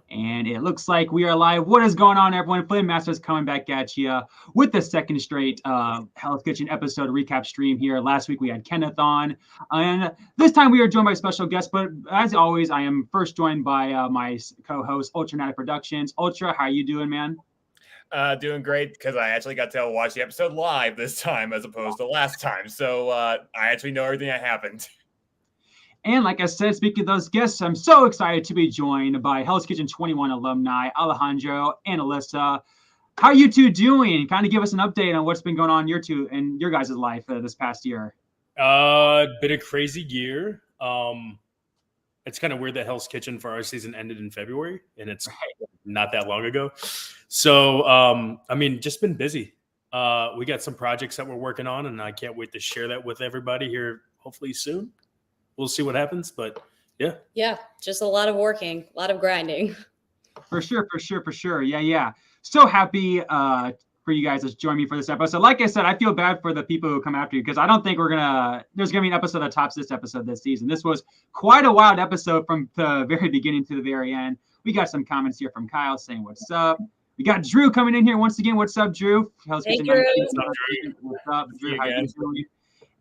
And it looks like we are live. What is going on, everyone? Flame Masters coming back at you with the second straight Hell's Kitchen episode recap stream here. Last week we had Kenneth on, and this time we are joined by a special guest. But as always, I am first joined by my co-host, Ultranatic Productions. Ultra, how you doing, man? Doing great because I actually got to watch the episode live this time as opposed to last time. So I actually know everything that happened. And like I said, speaking of those guests, I'm so excited to be joined by Hell's Kitchen 21 alumni, Alejandro and Alyssa. How are you two doing? Kind of give us an update on what's been going on in your guys' life this past year. Been a crazy year. It's kind of weird that Hell's Kitchen for our season ended in February, and it's not that long ago. So, just been busy. We got some projects that we're working on, and I can't wait to share that with everybody here hopefully soon. We'll see what happens, but yeah. Yeah, just a lot of working, a lot of grinding. For sure. Yeah. So happy for you guys to join me for this episode. Like I said, I feel bad for the people who come after you because I don't think there's going to be an episode that tops this episode this season. This was quite a wild episode from the very beginning to the very end. We got some comments here from Kyle saying, what's up? We got Drew coming in here once again. What's up, Drew? Hey, Drew. What's up, Drew? How you doing?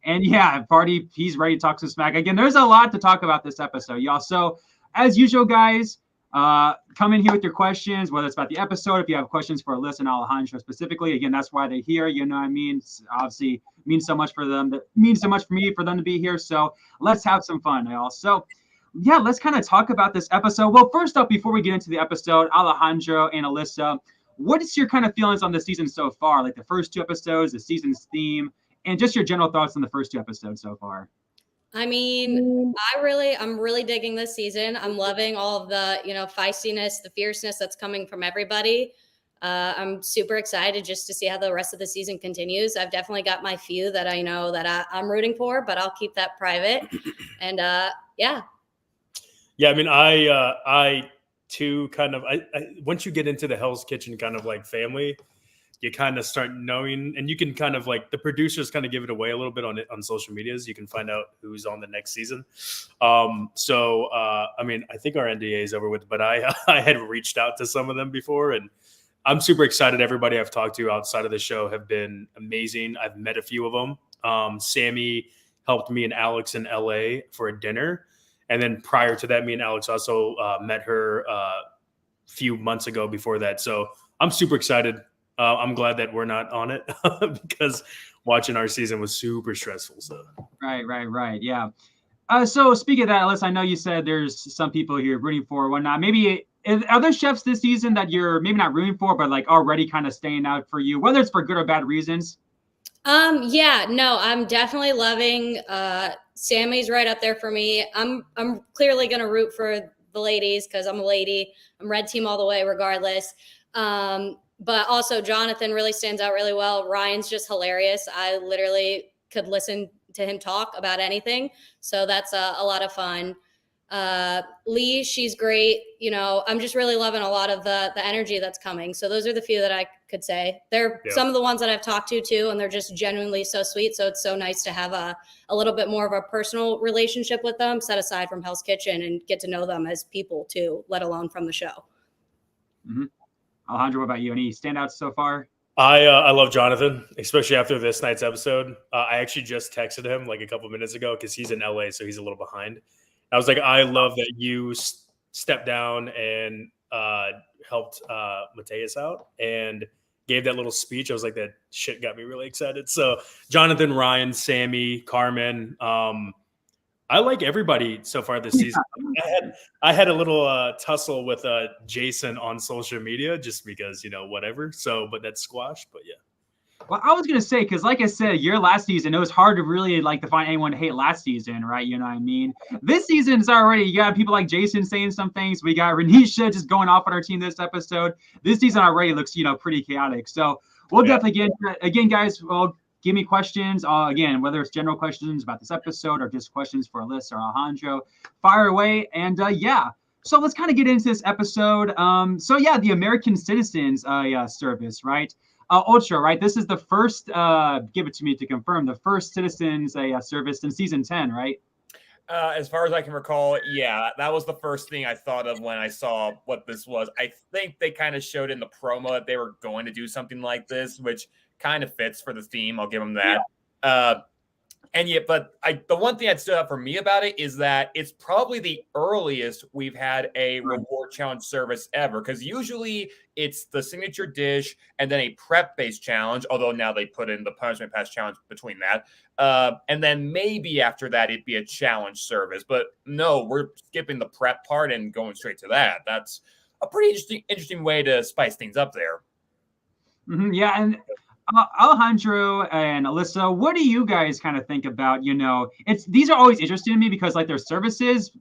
And yeah, Party, he's ready to talk some smack. Again, there's a lot to talk about this episode, y'all. So as usual, guys, come in here with your questions, whether it's about the episode, if you have questions for Alyssa and Alejandro specifically. Again, that's why they're here. You know what I mean? It's obviously means so much for them. That means so much for me for them to be here. So let's have some fun, y'all. So yeah, let's kind of talk about this episode. Well, first up, before we get into the episode, Alejandro and Alyssa, what is your kind of feelings on the season so far? Like the first two episodes, the season's theme, and just your general thoughts on the first two episodes so far. I mean, I'm really digging this season. I'm loving all of the, feistiness, the fierceness that's coming from everybody. I'm super excited just to see how the rest of the season continues. I've definitely got my few that I know that I'm rooting for, but I'll keep that private. And yeah. Yeah, I mean, I too kind of, I once you get into the Hell's Kitchen kind of like family, you kind of start knowing, and you can kind of like the producers kind of give it away a little bit on social medias. You can find out who's on the next season. I think our NDA is over with, but I had reached out to some of them before, and I'm super excited. Everybody I've talked to outside of the show have been amazing. I've met a few of them. Sammy helped me and Alex in LA for a dinner. And then prior to that, me and Alex also met her a few months ago before that. So I'm super excited. I'm glad that we're not on it because watching our season was super stressful. So Right. Yeah. So speaking of that, Alyssa, I know you said there's some people you're rooting for or whatnot. Maybe are there chefs this season that you're maybe not rooting for, but like already kind of staying out for you, whether it's for good or bad reasons? Yeah, no, I'm definitely loving Sammy's right up there for me. I'm clearly gonna root for the ladies because I'm a lady. I'm red team all the way, regardless. But also Jonathan really stands out really well. Ryan's just hilarious. I literally could listen to him talk about anything. So that's a lot of fun. Lee, she's great. I'm just really loving a lot of the energy that's coming. So those are the few that I could say. They're some of the ones that I've talked to too, and they're just genuinely so sweet. So it's so nice to have a little bit more of a personal relationship with them, set aside from Hell's Kitchen, and get to know them as people too, let alone from the show. Mm-hmm. Alejandro, what about you? Any standouts so far? I love Jonathan, especially after this night's episode. I actually just texted him like a couple minutes ago because he's in LA, so he's a little behind. I was like, I love that you stepped down and helped Mateus out and gave that little speech. I was like, that shit got me really excited. So Jonathan, Ryan, Sammy, Carmen, I like everybody so far this season. I had a little tussle with Jason on social media just because, whatever. So, but that's squashed, but yeah. Well, I was going to say, because like I said, your last season, it was hard to really to find anyone to hate last season, right? You know what I mean? This season is already, you got people like Jason saying some things. We got Renisha just going off on our team this episode. This season already looks, pretty chaotic. So we'll definitely get into it. Again, guys, well, give me questions. Again, whether it's general questions about this episode or just questions for Alyssa or Alejandro, fire away. And so let's kind of get into this episode. The American Citizens Service, right? Ultra, right? This is the first, give it to me to confirm, the first Citizens Service in season 10, right? As far as I can recall, yeah, that was the first thing I thought of when I saw what this was. I think they kind of showed in the promo that they were going to do something like this, which kind of fits for the theme. I'll give them that. Yeah. And yet, but the one thing that stood out for me about it is that it's probably the earliest we've had a reward challenge service ever. Because usually it's the signature dish and then a prep-based challenge, although now they put in the punishment pass challenge between that. And then maybe after that, it'd be a challenge service. But no, we're skipping the prep part and going straight to that. That's a pretty interesting way to spice things up there. Mm-hmm, yeah, and Alejandro and Alyssa, what do you guys kind of think about, these are always interesting to me because like their services,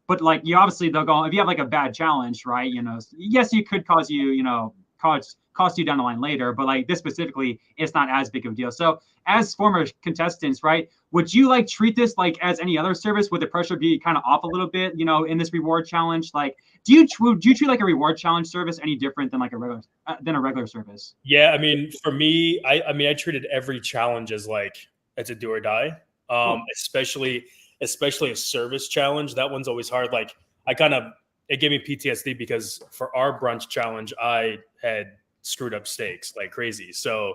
but like you obviously they'll go, if you have like a bad challenge, right, yes, it could cost you down the line later, but like this specifically, it's not as big of a deal. So as former contestants, right, would you like treat this like as any other service? Would the pressure be kind of off a little bit, in this reward challenge? Like, do you treat like a reward challenge service any different than like a regular service? Yeah, I mean, for me, I treated every challenge as like it's a do or die. Especially a service challenge. That one's always hard. Like it gave me PTSD because for our brunch challenge, I had screwed up steaks like crazy. So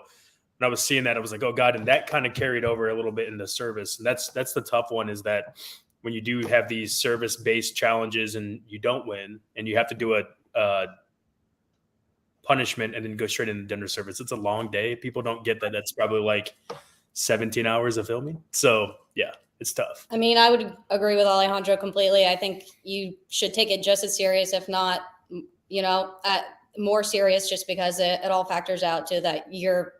when I was seeing that, I was like, oh God, and that kind of carried over a little bit into service. And that's the tough one, is that when you do have these service-based challenges and you don't win and you have to do a punishment and then go straight into dinner service, it's a long day. People don't get that. That's probably like 17 hours of filming. So yeah, it's tough. I mean, I would agree with Alejandro completely. I think you should take it just as serious, if not, more serious, just because it all factors out to that you're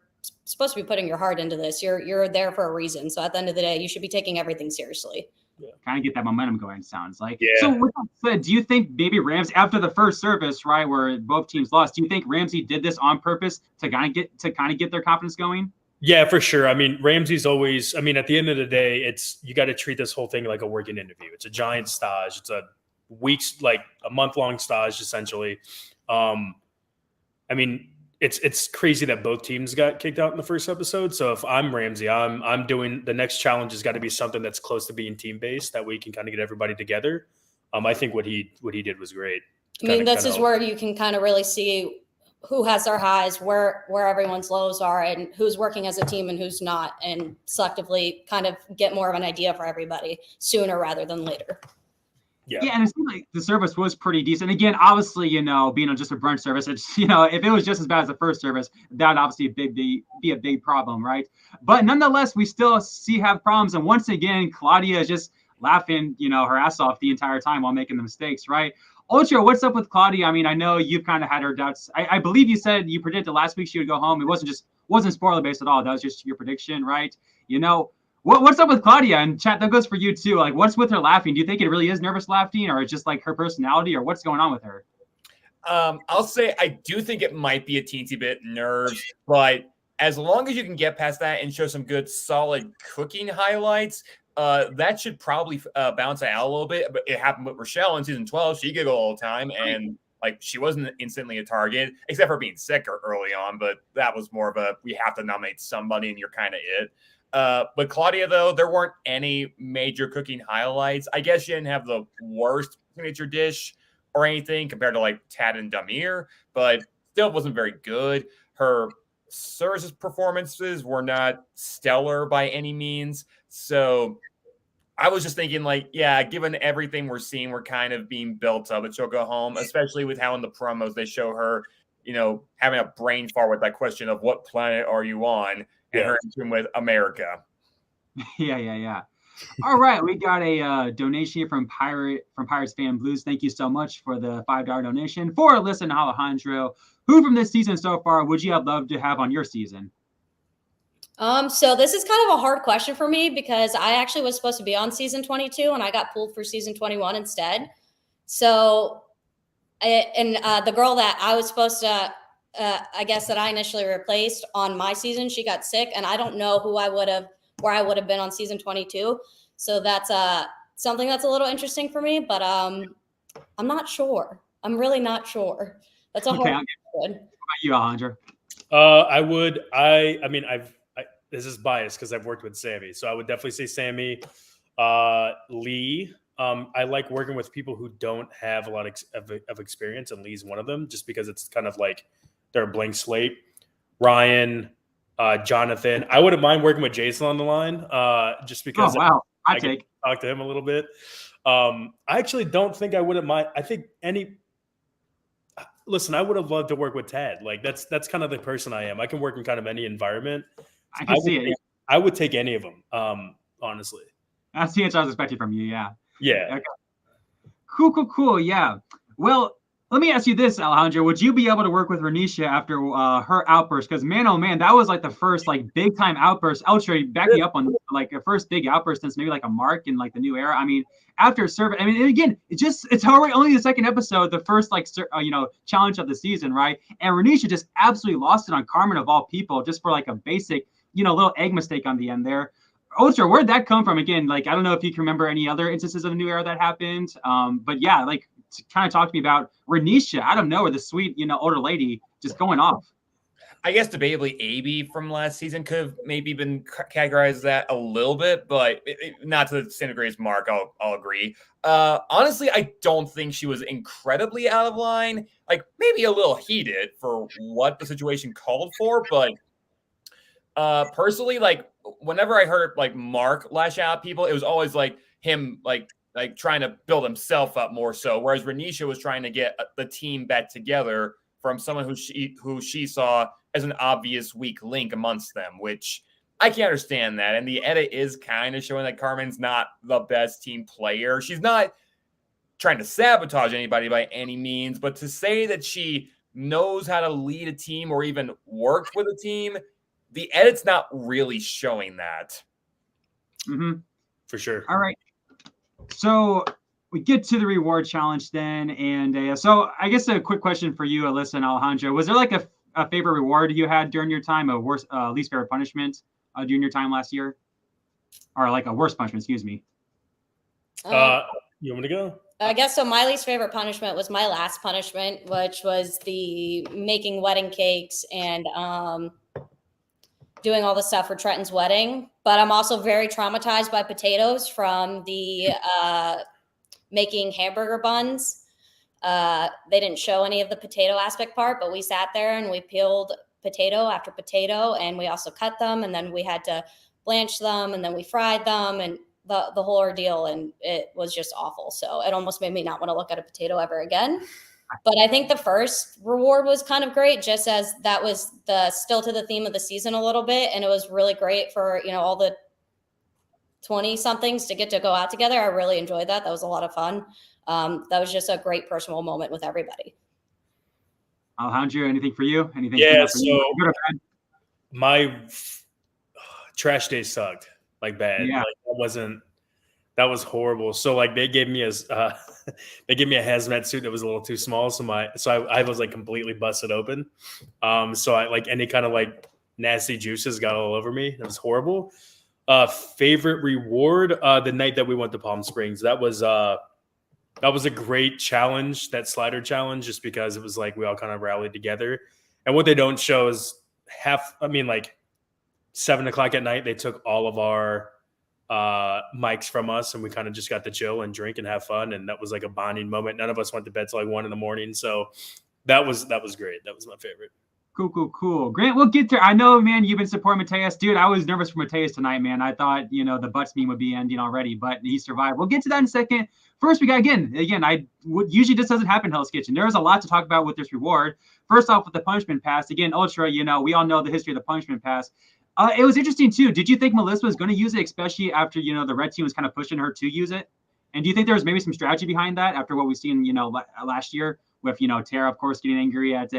supposed to be putting your heart into this. You're there for a reason. So at the end of the day, you should be taking everything seriously. Yeah. Kind of get that momentum going, sounds like. Yeah. So with that said, do you think maybe Ramsey, after the first service, right, where both teams lost, do you think Ramsey did this on purpose to kind of get their confidence going? Yeah, for sure. I mean, Ramsey's always, at the end of the day, you got to treat this whole thing like a working interview. It's a giant stage. It's a month-long stage, essentially. It's crazy that both teams got kicked out in the first episode. So if I'm Ramsey, I'm doing the next challenge has got to be something that's close to being team-based. That way you can kind of get everybody together. I think what he did was great. This is where you can kind of really see who has their highs, where everyone's lows are, and who's working as a team and who's not, and selectively kind of get more of an idea for everybody sooner rather than later. Yeah, and it seemed like the service was pretty decent. Again, obviously, being on just a brunch service, it's, if it was just as bad as the first service, that would obviously be a big problem, right? But nonetheless, we still have problems. And once again, Claudia is just laughing, her ass off the entire time while making the mistakes, right? Ultra, what's up with Claudia? I mean, I know you've kind of had her doubts. I believe you said you predicted last week she would go home. It wasn't spoiler based at all. That was just your prediction, right? What's up with Claudia? And chat, that goes for you too. Like, what's with her laughing? Do you think it really is nervous laughing, or it's just like her personality, or what's going on with her? I'll say I do think it might be a teensy bit nerves, but as long as you can get past that and show some good, solid cooking highlights, that should probably bounce out a little bit. But it happened with Rochelle in season 12. She giggled all the time, and like she wasn't instantly a target, except for being sick early on. But that was more of we have to nominate somebody, and you're kind of it. But Claudia, though, there weren't any major cooking highlights. I guess she didn't have the worst signature dish or anything compared to like Tad and Damir, but still wasn't very good. Her services performances were not stellar by any means. So I was just thinking, like, yeah, given everything we're seeing, we're kind of being built up, and she'll go home, especially with how in the promos they show her, having a brain fart with that question of what planet are you on? And her answering with America. Yeah. All right, we got a donation here from Pirates Fan Blues. Thank you so much for the $5 donation for Alyssa and Alejandro. Who from this season so far would you have loved to have on your season? So this is kind of a hard question for me because I actually was supposed to be on season 22 and I got pulled for season 21 instead. So, the girl that I was supposed to. I guess that I initially replaced on my season, she got sick, and I don't know where I would have been on season 22. So that's something that's a little interesting for me, but I'm not sure. I'm really not sure. That's a hard question. What about you, Alejandro? This is biased because I've worked with Sammy, so I would definitely say Sammy. Lee. I like working with people who don't have a lot of experience, and Lee's one of them, just because it's kind of like they're a blank slate. Ryan, Jonathan. I wouldn't mind working with Jason on the line, just because I can talk to him a little bit. I actually don't think I wouldn't mind. I think listen, I would have loved to work with Tad. Like that's kind of the person I am. I can work in kind of any environment. I can see it. I would take any of them, honestly. That's the answer I was expecting from you. Yeah. Yeah. Okay. Cool. Yeah. Well, let me ask you this, Alejandro. Would you be able to work with Renisha after her outburst? Because man, oh man, that was like the first like big time outburst. Ultra, back me up on like the first big outburst since maybe like a Mark in like the new era. I mean, after service, I mean, again, it's already only the second episode, the first like challenge of the season, right? And Renisha just absolutely lost it on Carmen of all people, just for like a basic little egg mistake on the end there. Ultra, where'd that come from? Again, like I don't know if you can remember any other instances of the new era that happened. But yeah, like kind of talk to me about Renisha out of nowhere, the sweet, older lady just going off. I guess debatably AB from last season could have maybe been categorized that a little bit, but not to the same degree as Mark. I'll agree. Honestly, I don't think she was incredibly out of line. Like maybe a little heated for what the situation called for, but personally, like whenever I heard like Mark lash out at people, it was always like him like trying to build himself up more so, whereas Renisha was trying to get the team back together from someone who she saw as an obvious weak link amongst them, which I can understand that. And the edit is kind of showing that Carmen's not the best team player. She's not trying to sabotage anybody by any means, but to say that she knows how to lead a team or even work with a team, the edit's not really showing that. Mm-hmm. For sure. All right. So we get to the reward challenge then. And so I guess a quick question for you, Alyssa and Alejandro. Was there like a favorite reward you had during your time, a worst, least favorite punishment during your time last year? Or like a worst punishment, excuse me. You want me to go? I guess so. My least favorite punishment was my last punishment, which was the making wedding cakes and doing all the stuff for Trenton's wedding. But I'm also very traumatized by potatoes from the making hamburger buns. They didn't show any of the potato aspect part, but we sat there and we peeled potato after potato, and we also cut them, and then we had to blanch them, and then we fried them, and the whole ordeal, and it was just awful. So it almost made me not want to look at a potato ever again. But I think the first reward was kind of great, just as that was still to the theme of the season a little bit. And it was really great for, all the 20 somethings to get to go out together. I really enjoyed that. That was a lot of fun. That was just a great personal moment with everybody. Alejandro, anything for you? Anything? Yeah. For you? My trash day sucked like bad. Yeah. Like, that was horrible. So like they gave me a hazmat suit that was a little too small. So I was like completely busted open. So I like any kind of like nasty juices got all over me. It was horrible. Favorite reward, the night that we went to Palm Springs. That was a great challenge, that slider challenge, just because it was like we all kind of rallied together. And what they don't show is like 7:00 at night, they took all of our mics from us, and we kind of just got to chill and drink and have fun. And that was like a bonding moment. None of us went to bed till like 1 a.m. So that was great. That was my favorite. Cool. Grant, we'll get there. I know, man, you've been supporting Mateus. Dude, I was nervous for Mateus tonight, man. I thought, the butts meme would be ending already, but he survived. We'll get to that in a second. First, we got, again, usually this doesn't happen in Hell's Kitchen. There's a lot to talk about with this reward. First off, with the punishment pass. Again, Ultra, we all know the history of the punishment pass. It was interesting, too. Did you think Melissa was going to use it, especially after, the red team was kind of pushing her to use it? And do you think there was maybe some strategy behind that after what we've seen, last year with, Tara, of course, getting angry at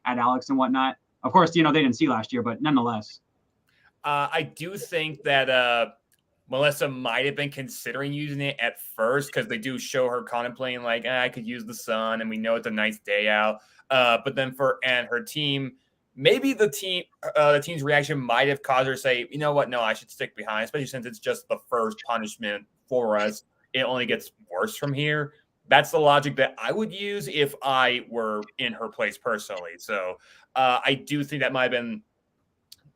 Alex and whatnot? Of course, they didn't see last year, but nonetheless. I do think that Melissa might have been considering using it at first, because they do show her contemplating like, I could use the sun, and we know it's a nice day out. But then her team, maybe the team's reaction might have caused her to say, you know what, no, I should stick behind, especially since it's just the first punishment for us. It only gets worse from here. That's the logic that I would use if I were in her place personally. So I do think that might have been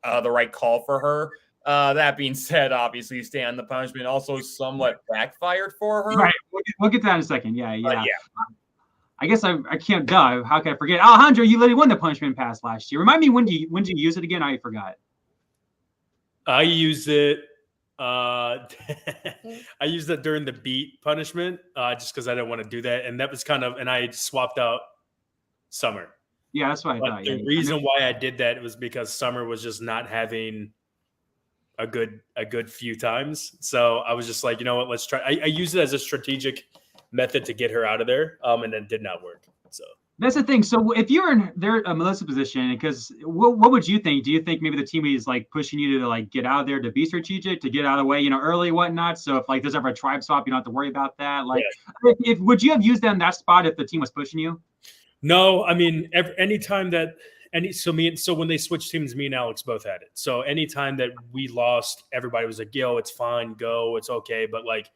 the right call for her. That being said, obviously, staying on the punishment also somewhat backfired for her. Right. We'll get to that in a second. Yeah. Yeah. I guess I can't. How can I forget? Alejandro, you literally won the punishment pass last year. Remind me when did you use it again? I forgot. I used it. I used it during the beat punishment, just because I didn't want to do that, and that was and I swapped out Summer. Yeah, that's what I thought. The reason why I did that was because Summer was just not having a good few times, so I was just like, you know what, let's try. I used it as a strategic method to get her out of there, and it did not work. So. That's the thing. So if you're in Melissa's position, because what would you think? Do you think maybe the team is like pushing you to like get out of there to be strategic, to get out of the way, early, whatnot? So if like there's ever a tribe swap, you don't have to worry about that. Like, if would you have used them in that spot if the team was pushing you? No, I mean, anytime that so when they switched teams, me and Alex both had it. So anytime that we lost, everybody was like, "Yo, it's fine, go, it's okay." But like,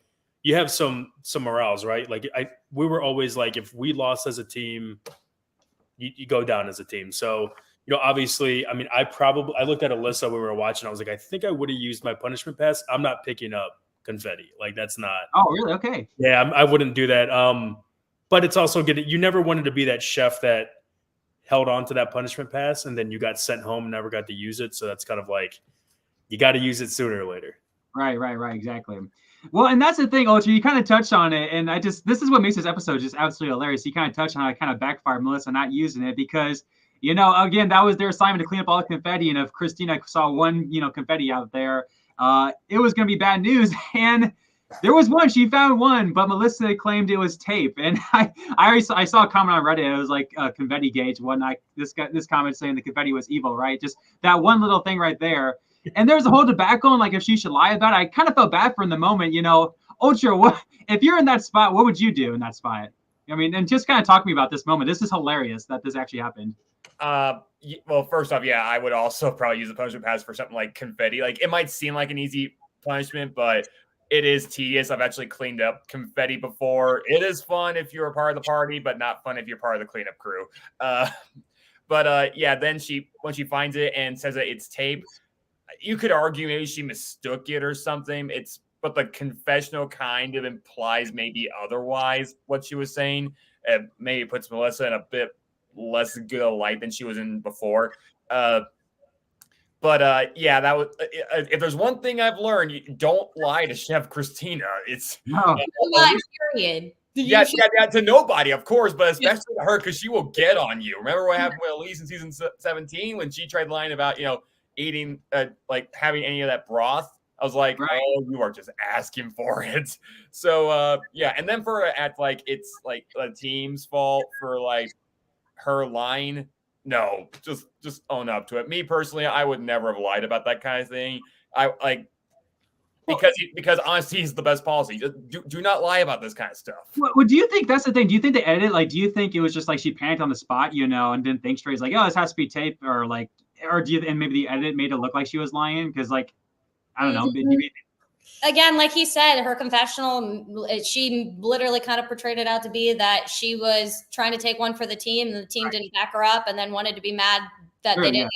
you have some morals, right? Like we were always like, if we lost as a team, you go down as a team. So, obviously, I mean, I looked at Alyssa when we were watching. I was like, I think I would have used my punishment pass. I'm not picking up confetti. Like, that's not. Oh, really? Okay. Yeah, I wouldn't do that. But it's also you never wanted to be that chef that held on to that punishment pass and then you got sent home and never got to use it. So that's kind of like, you got to use it sooner or later. Right. Exactly. Well, and that's the thing, Ultra, you kind of touched on it. And this is what makes this episode just absolutely hilarious. You kind of touched on how it kind of backfired Melissa not using it because, again, that was their assignment to clean up all the confetti. And if Christina saw one, confetti out there, it was going to be bad news. And there was one, she found one, but Melissa claimed it was tape. And I saw a comment on Reddit. It was like confetti gauge, whatnot. This comment saying the confetti was evil, right? Just that one little thing right there. And there's a whole debacle on like if she should lie about it. I kind of felt bad for in the moment, Ultra, what if you're in that spot, what would you do in that spot? I mean, and just kind of talk to me about this moment. This is hilarious that this actually happened. Well, first off, yeah, I would also probably use the punishment pass for something like confetti. Like, it might seem like an easy punishment, but it is tedious. I've actually cleaned up confetti before. It is fun if you're a part of the party, but not fun if you're part of the cleanup crew. Yeah, then when she finds it and says that it's tape, you could argue maybe she mistook it or something. But the confessional kind of implies maybe otherwise what she was saying. Maybe puts Melissa in a bit less good a light than she was in before. Yeah, that was. If there's one thing I've learned, you don't lie to Chef Christina. It's period. Yeah, to nobody, of course, but especially to her because she will get on you. Remember what happened with Elise in season 17 when she tried lying about eating like having any of that broth? I was like, right. Oh, you are just asking for it. So yeah, and then for her to act like it's like the team's fault for like her lying. No, just own up to it. Me personally, I would never have lied about that kind of thing. I like because honesty is the best policy. Just do not lie about this kind of stuff. Well, do you think that's the thing? Do you think the edit, like, do you think it was just like she panicked on the spot, and didn't think straight? It's like, oh, this has to be tape, or like, or do you? And maybe the edit made it look like she was lying because, like, I don't know. Again, like he said, her confessional, she literally kind of portrayed it out to be that she was trying to take one for the team and the team didn't back her up and then wanted to be mad that they didn't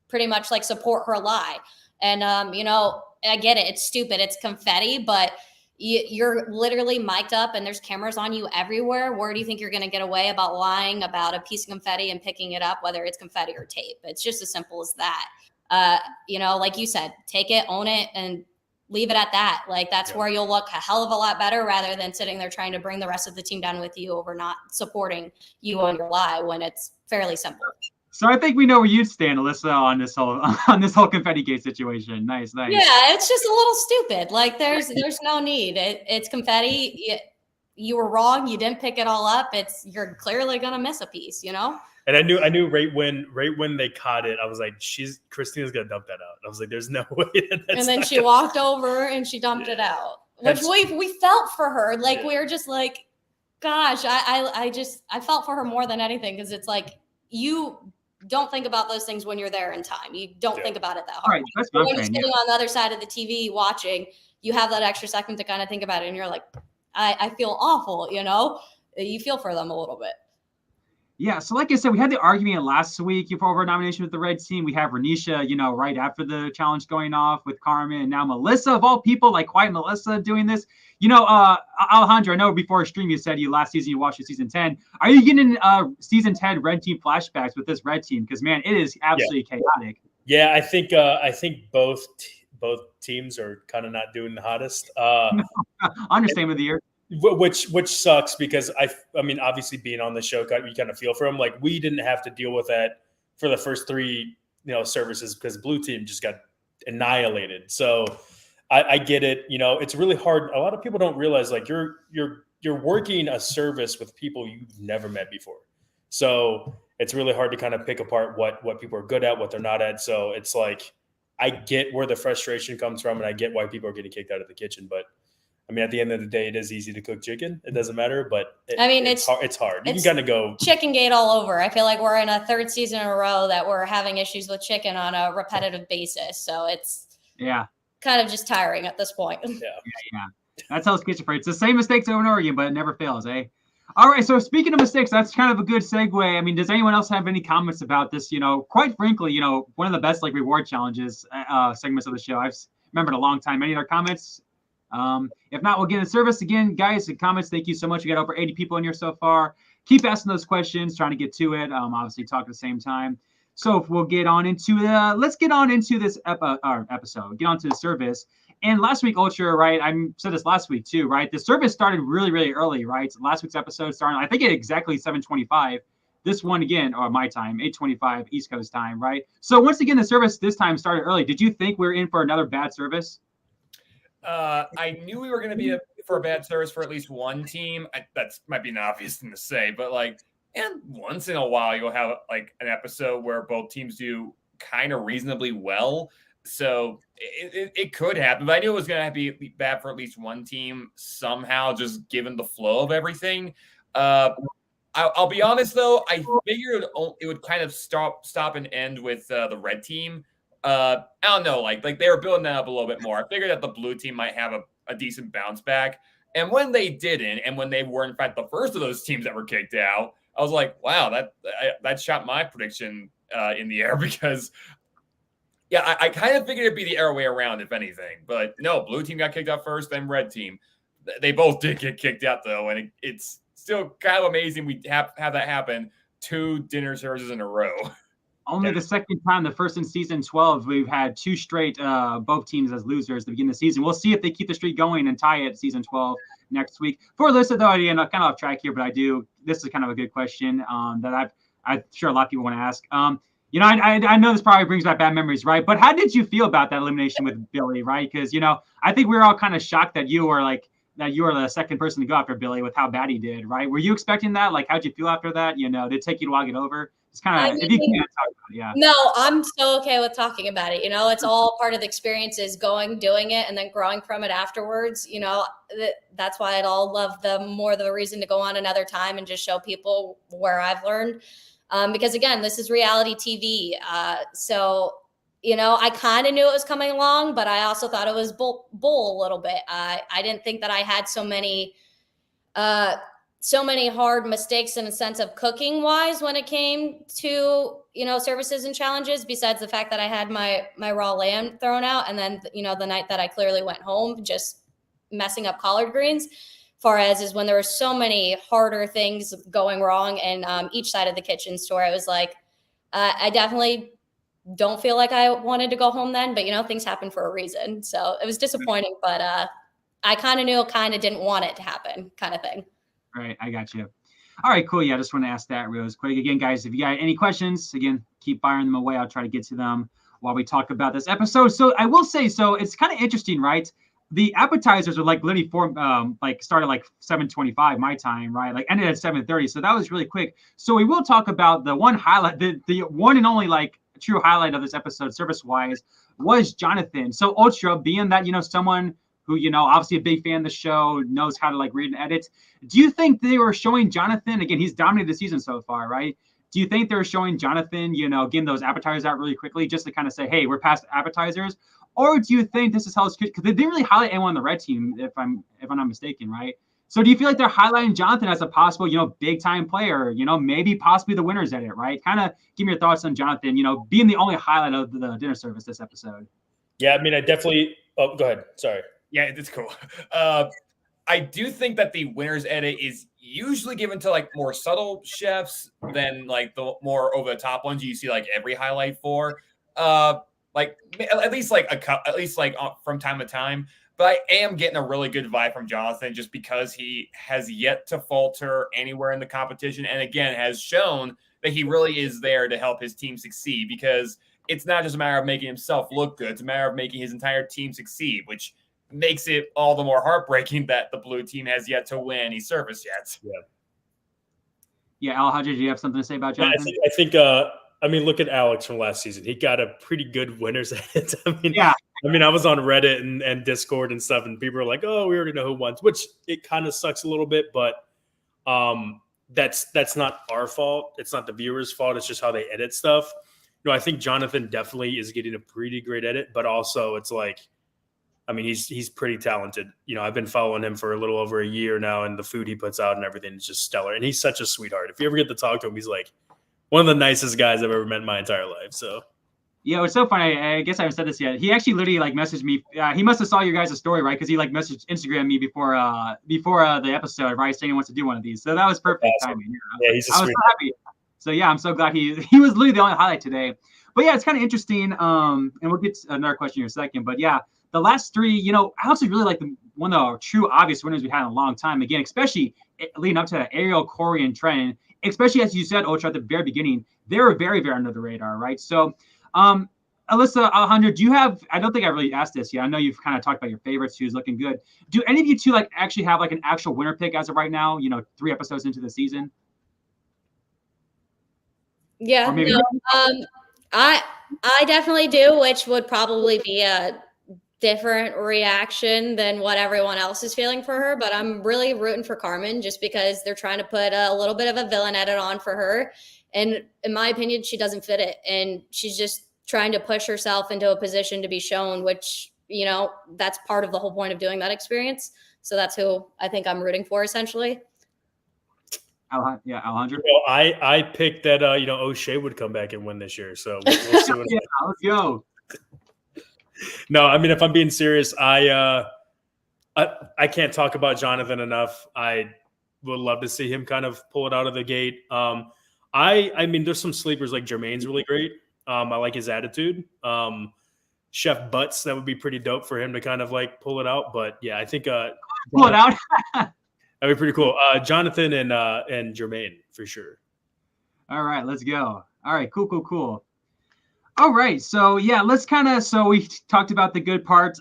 pretty much like support her lie. And, I get it. It's stupid. It's confetti, but you're literally mic'd up and there's cameras on you everywhere. Where do you think you're going to get away about lying about a piece of confetti and picking it up, whether it's confetti or tape? It's just as simple as that. Like you said, take it, own it, and leave it at that. Like, that's where you'll look a hell of a lot better rather than sitting there trying to bring the rest of the team down with you over not supporting you on your lie when it's fairly simple. So I think we know where you stand, Alyssa, on this whole confetti gate situation. Nice. Yeah, it's just a little stupid. Like, there's no need. It's confetti. You were wrong. You didn't pick it all up. You're clearly gonna miss a piece, And I knew right when they caught it, I was like, Christina's gonna dump that out. I was like, there's no way. And then she walked over and she dumped it out, which we felt for her. Like, we were just like, gosh, I felt for her more than anything because it's like, you don't think about those things when you're there in time. You don't think about it that hard. Right, that's what when you're sitting on the other side of the TV watching, you have that extra second to kind of think about it, and you're like, I feel awful. You feel for them a little bit. Yeah, so like I said, we had the argument last week for over nomination with the red team. We have Renisha, right after the challenge going off with Carmen, and now Melissa, of all people, like quiet Melissa doing this. Alejandro, I know before stream you said last season you watched the season 10. Are you getting season 10 red team flashbacks with this red team? Because man, it is absolutely chaotic. Yeah, I think both teams are kind of not doing the hottest. Understatement of the year. Which sucks because I mean obviously being on the show you kind of feel for them. Like we didn't have to deal with that for the first 3 services because blue team just got annihilated. So I get it. It's really hard. A lot of people don't realize like you're working a service with people you've never met before. So it's really hard to kind of pick apart what people are good at, what they're not at. So it's like I get where the frustration comes from, and I get why people are getting kicked out of the kitchen, but. I mean, at the end of the day, it is easy to cook chicken. It doesn't matter, but it's hard. You can kind of go chicken gate all over. I feel like we're in a 3rd season in a row that we're having issues with chicken on a repetitive basis. So it's kind of just tiring at this point. Yeah. That's how it's kitchen for. It's the same mistakes over and over again, but it never fails, eh? All right. So speaking of mistakes, that's kind of a good segue. I mean, does anyone else have any comments about this? Quite frankly, one of the best like reward challenges segments of the show. I've remembered a long time. Any other comments? If not, we'll get in service again, guys. In comments, thank you so much. We got over 80 people in here so far. Keep asking those questions, trying to get to it. Obviously talk at the same time. So we'll get on into let's get on into this episode. Get on to the service. And last week, Ultra, right? I said this last week too, right? The service started really, really early, right? So last week's episode started, I think, at exactly 7:25. This one again, or my time, 8:25 East Coast time, right? So once again, the service this time started early. Did you think we were in for another bad service? I knew we were going to be for a bad service for at least one team. That might be an obvious thing to say, but and once in a while you'll have like an episode where both teams do kind of reasonably well. So it could happen, but I knew it was going to be bad for at least one team somehow, just given the flow of everything. I'll be honest though, I figured it would kind of stop and end with the red team. I don't know, like they were building that up a little bit more. I figured that the blue team might have a decent bounce back. And when they didn't, and when they were in fact the first of those teams that were kicked out, I was like, wow, that shot my prediction in the air because I kind of figured it'd be the other way around, if anything. But no, blue team got kicked out first, then red team. They both did get kicked out though, and it's still kind of amazing we have that happen 2 dinner services in a row. Only the second time, the first in season 12, we've had 2 straight both teams as losers at the beginning of the season. We'll see if they keep the streak going and tie it season 12 next week. For Alyssa, though, again, I'm kind of off track here, but this is kind of a good question that I'm sure a lot of people want to ask. I know this probably brings back bad memories, right? But how did you feel about that elimination with Billy, right? Because, I think we were all kind of shocked that you were the second person to go after Billy with how bad he did, right? Were you expecting that? Like, how'd you feel after that? Did it take you a while to get over? It's kind of, if you can't talk about it, yeah. No, I'm so okay with talking about it. It's all part of the experiences, doing it, and then growing from it afterwards. That's why I'd all love the reason to go on another time and just show people where I've learned. Because again, this is reality TV. So, I kind of knew it was coming along, but I also thought it was bull a little bit. I didn't think that I had so many hard mistakes in a sense of cooking wise when it came to, services and challenges, besides the fact that I had my raw lamb thrown out. And then, the night that I clearly went home, just messing up collard greens, far as is when there were so many harder things going wrong in each side of the kitchen store. I was like, I definitely don't feel like I wanted to go home then, but things happen for a reason. So it was disappointing, but I kind of knew, kind of didn't want it to happen kind of thing. Right, I got you. All right, cool. Yeah, I just want to ask that real quick. Again, guys, if you got any questions, again, keep firing them away. I'll try to get to them while we talk about this episode. So I will say, it's kind of interesting, right? The appetizers are literally started 7:25 my time, right? Ended at 7:30. So that was really quick. So we will talk about the one highlight, the one and only true highlight of this episode, service-wise, was Jonathan. So Ultra, being that someone who, obviously a big fan of the show, knows how to read and edit. Do you think they were showing Jonathan, again, he's dominated the season so far, right? Do you think they were showing Jonathan, getting those appetizers out really quickly just to kind of say, hey, we're past appetizers? Or do you think this is how it's, because they didn't really highlight anyone on the red team, if I'm not mistaken, right? So do you feel like they're highlighting Jonathan as a possible, big time player, maybe possibly the winner's edit, right? Kind of give me your thoughts on Jonathan, being the only highlight of the dinner service this episode. Yeah, I mean, I definitely. Oh, go ahead. Sorry. Yeah, it's cool. I do think that the winner's edit is usually given to like more subtle chefs than like the more over the top ones you see like every highlight for. Like at least from time to time. But I am getting a really good vibe from Jonathan just because he has yet to falter anywhere in the competition, and again has shown that he really is there to help his team succeed. Because it's not just a matter of making himself look good; it's a matter of making his entire team succeed, which makes it all the more heartbreaking that the blue team has yet to win any service yet. Yeah, Alejandro, do you have something to say about Jonathan? I think I mean, look at Alex from last season. He got a pretty good winner's edit. I mean, I was on Reddit and Discord and stuff, and people were like, "Oh, we already know who won," which it kind of sucks a little bit, but that's not our fault. It's not the viewers' fault. It's just how they edit stuff. I think Jonathan definitely is getting a pretty great edit, but also it's like, I mean, he's pretty talented. I've been following him for a little over a year now, and the food he puts out and everything is just stellar. And he's such a sweetheart. If you ever get to talk to him, he's like one of the nicest guys I've ever met in my entire life. So. Yeah, it's so funny. I guess I haven't said this yet. He actually literally messaged me. He must have saw your guys' story, right? Because he messaged Instagram me before the episode, right? Saying he wants to do one of these. So that was perfect timing. Yeah, he's I was so happy. So yeah, I'm so glad he was literally the only highlight today. But yeah, it's kind of interesting. And we'll get to another question in a second. But yeah, the last three, I also really like one of the true obvious winners we had in a long time. Again, especially leading up to Ariel, Corey, and Trenton. Especially as you said, Ultra, at the very beginning, they were very, very under the radar, right? So. Alyssa, Alejandro, do you have, I don't think I really asked this yet. I know you've kind of talked about your favorites who's looking good. Do any of you two actually have an actual winner pick as of right now, 3 episodes into the season? Yeah, no, I definitely do, which would probably be a different reaction than what everyone else is feeling for her. But I'm really rooting for Carmen just because they're trying to put a little bit of a villain edit on for her. And in my opinion, she doesn't fit it. And she's just trying to push herself into a position to be shown, which, that's part of the whole point of doing that experience. So that's who I think I'm rooting for, essentially. Yeah, Alejandro. Well, I picked that, O'Shea would come back and win this year. So we'll see what let's go. No, I mean, if I'm being serious, I can't talk about Jonathan enough. I would love to see him kind of pull it out of the gate. I mean, there's some sleepers like Jermaine's really great. I like his attitude. Chef Butts, that would be pretty dope for him to kind of pull it out. But yeah, I think pull it out. That'd be pretty cool. Jonathan and Jermaine for sure. All right, let's go. All right, cool. All right, so yeah, let's we talked about the good part.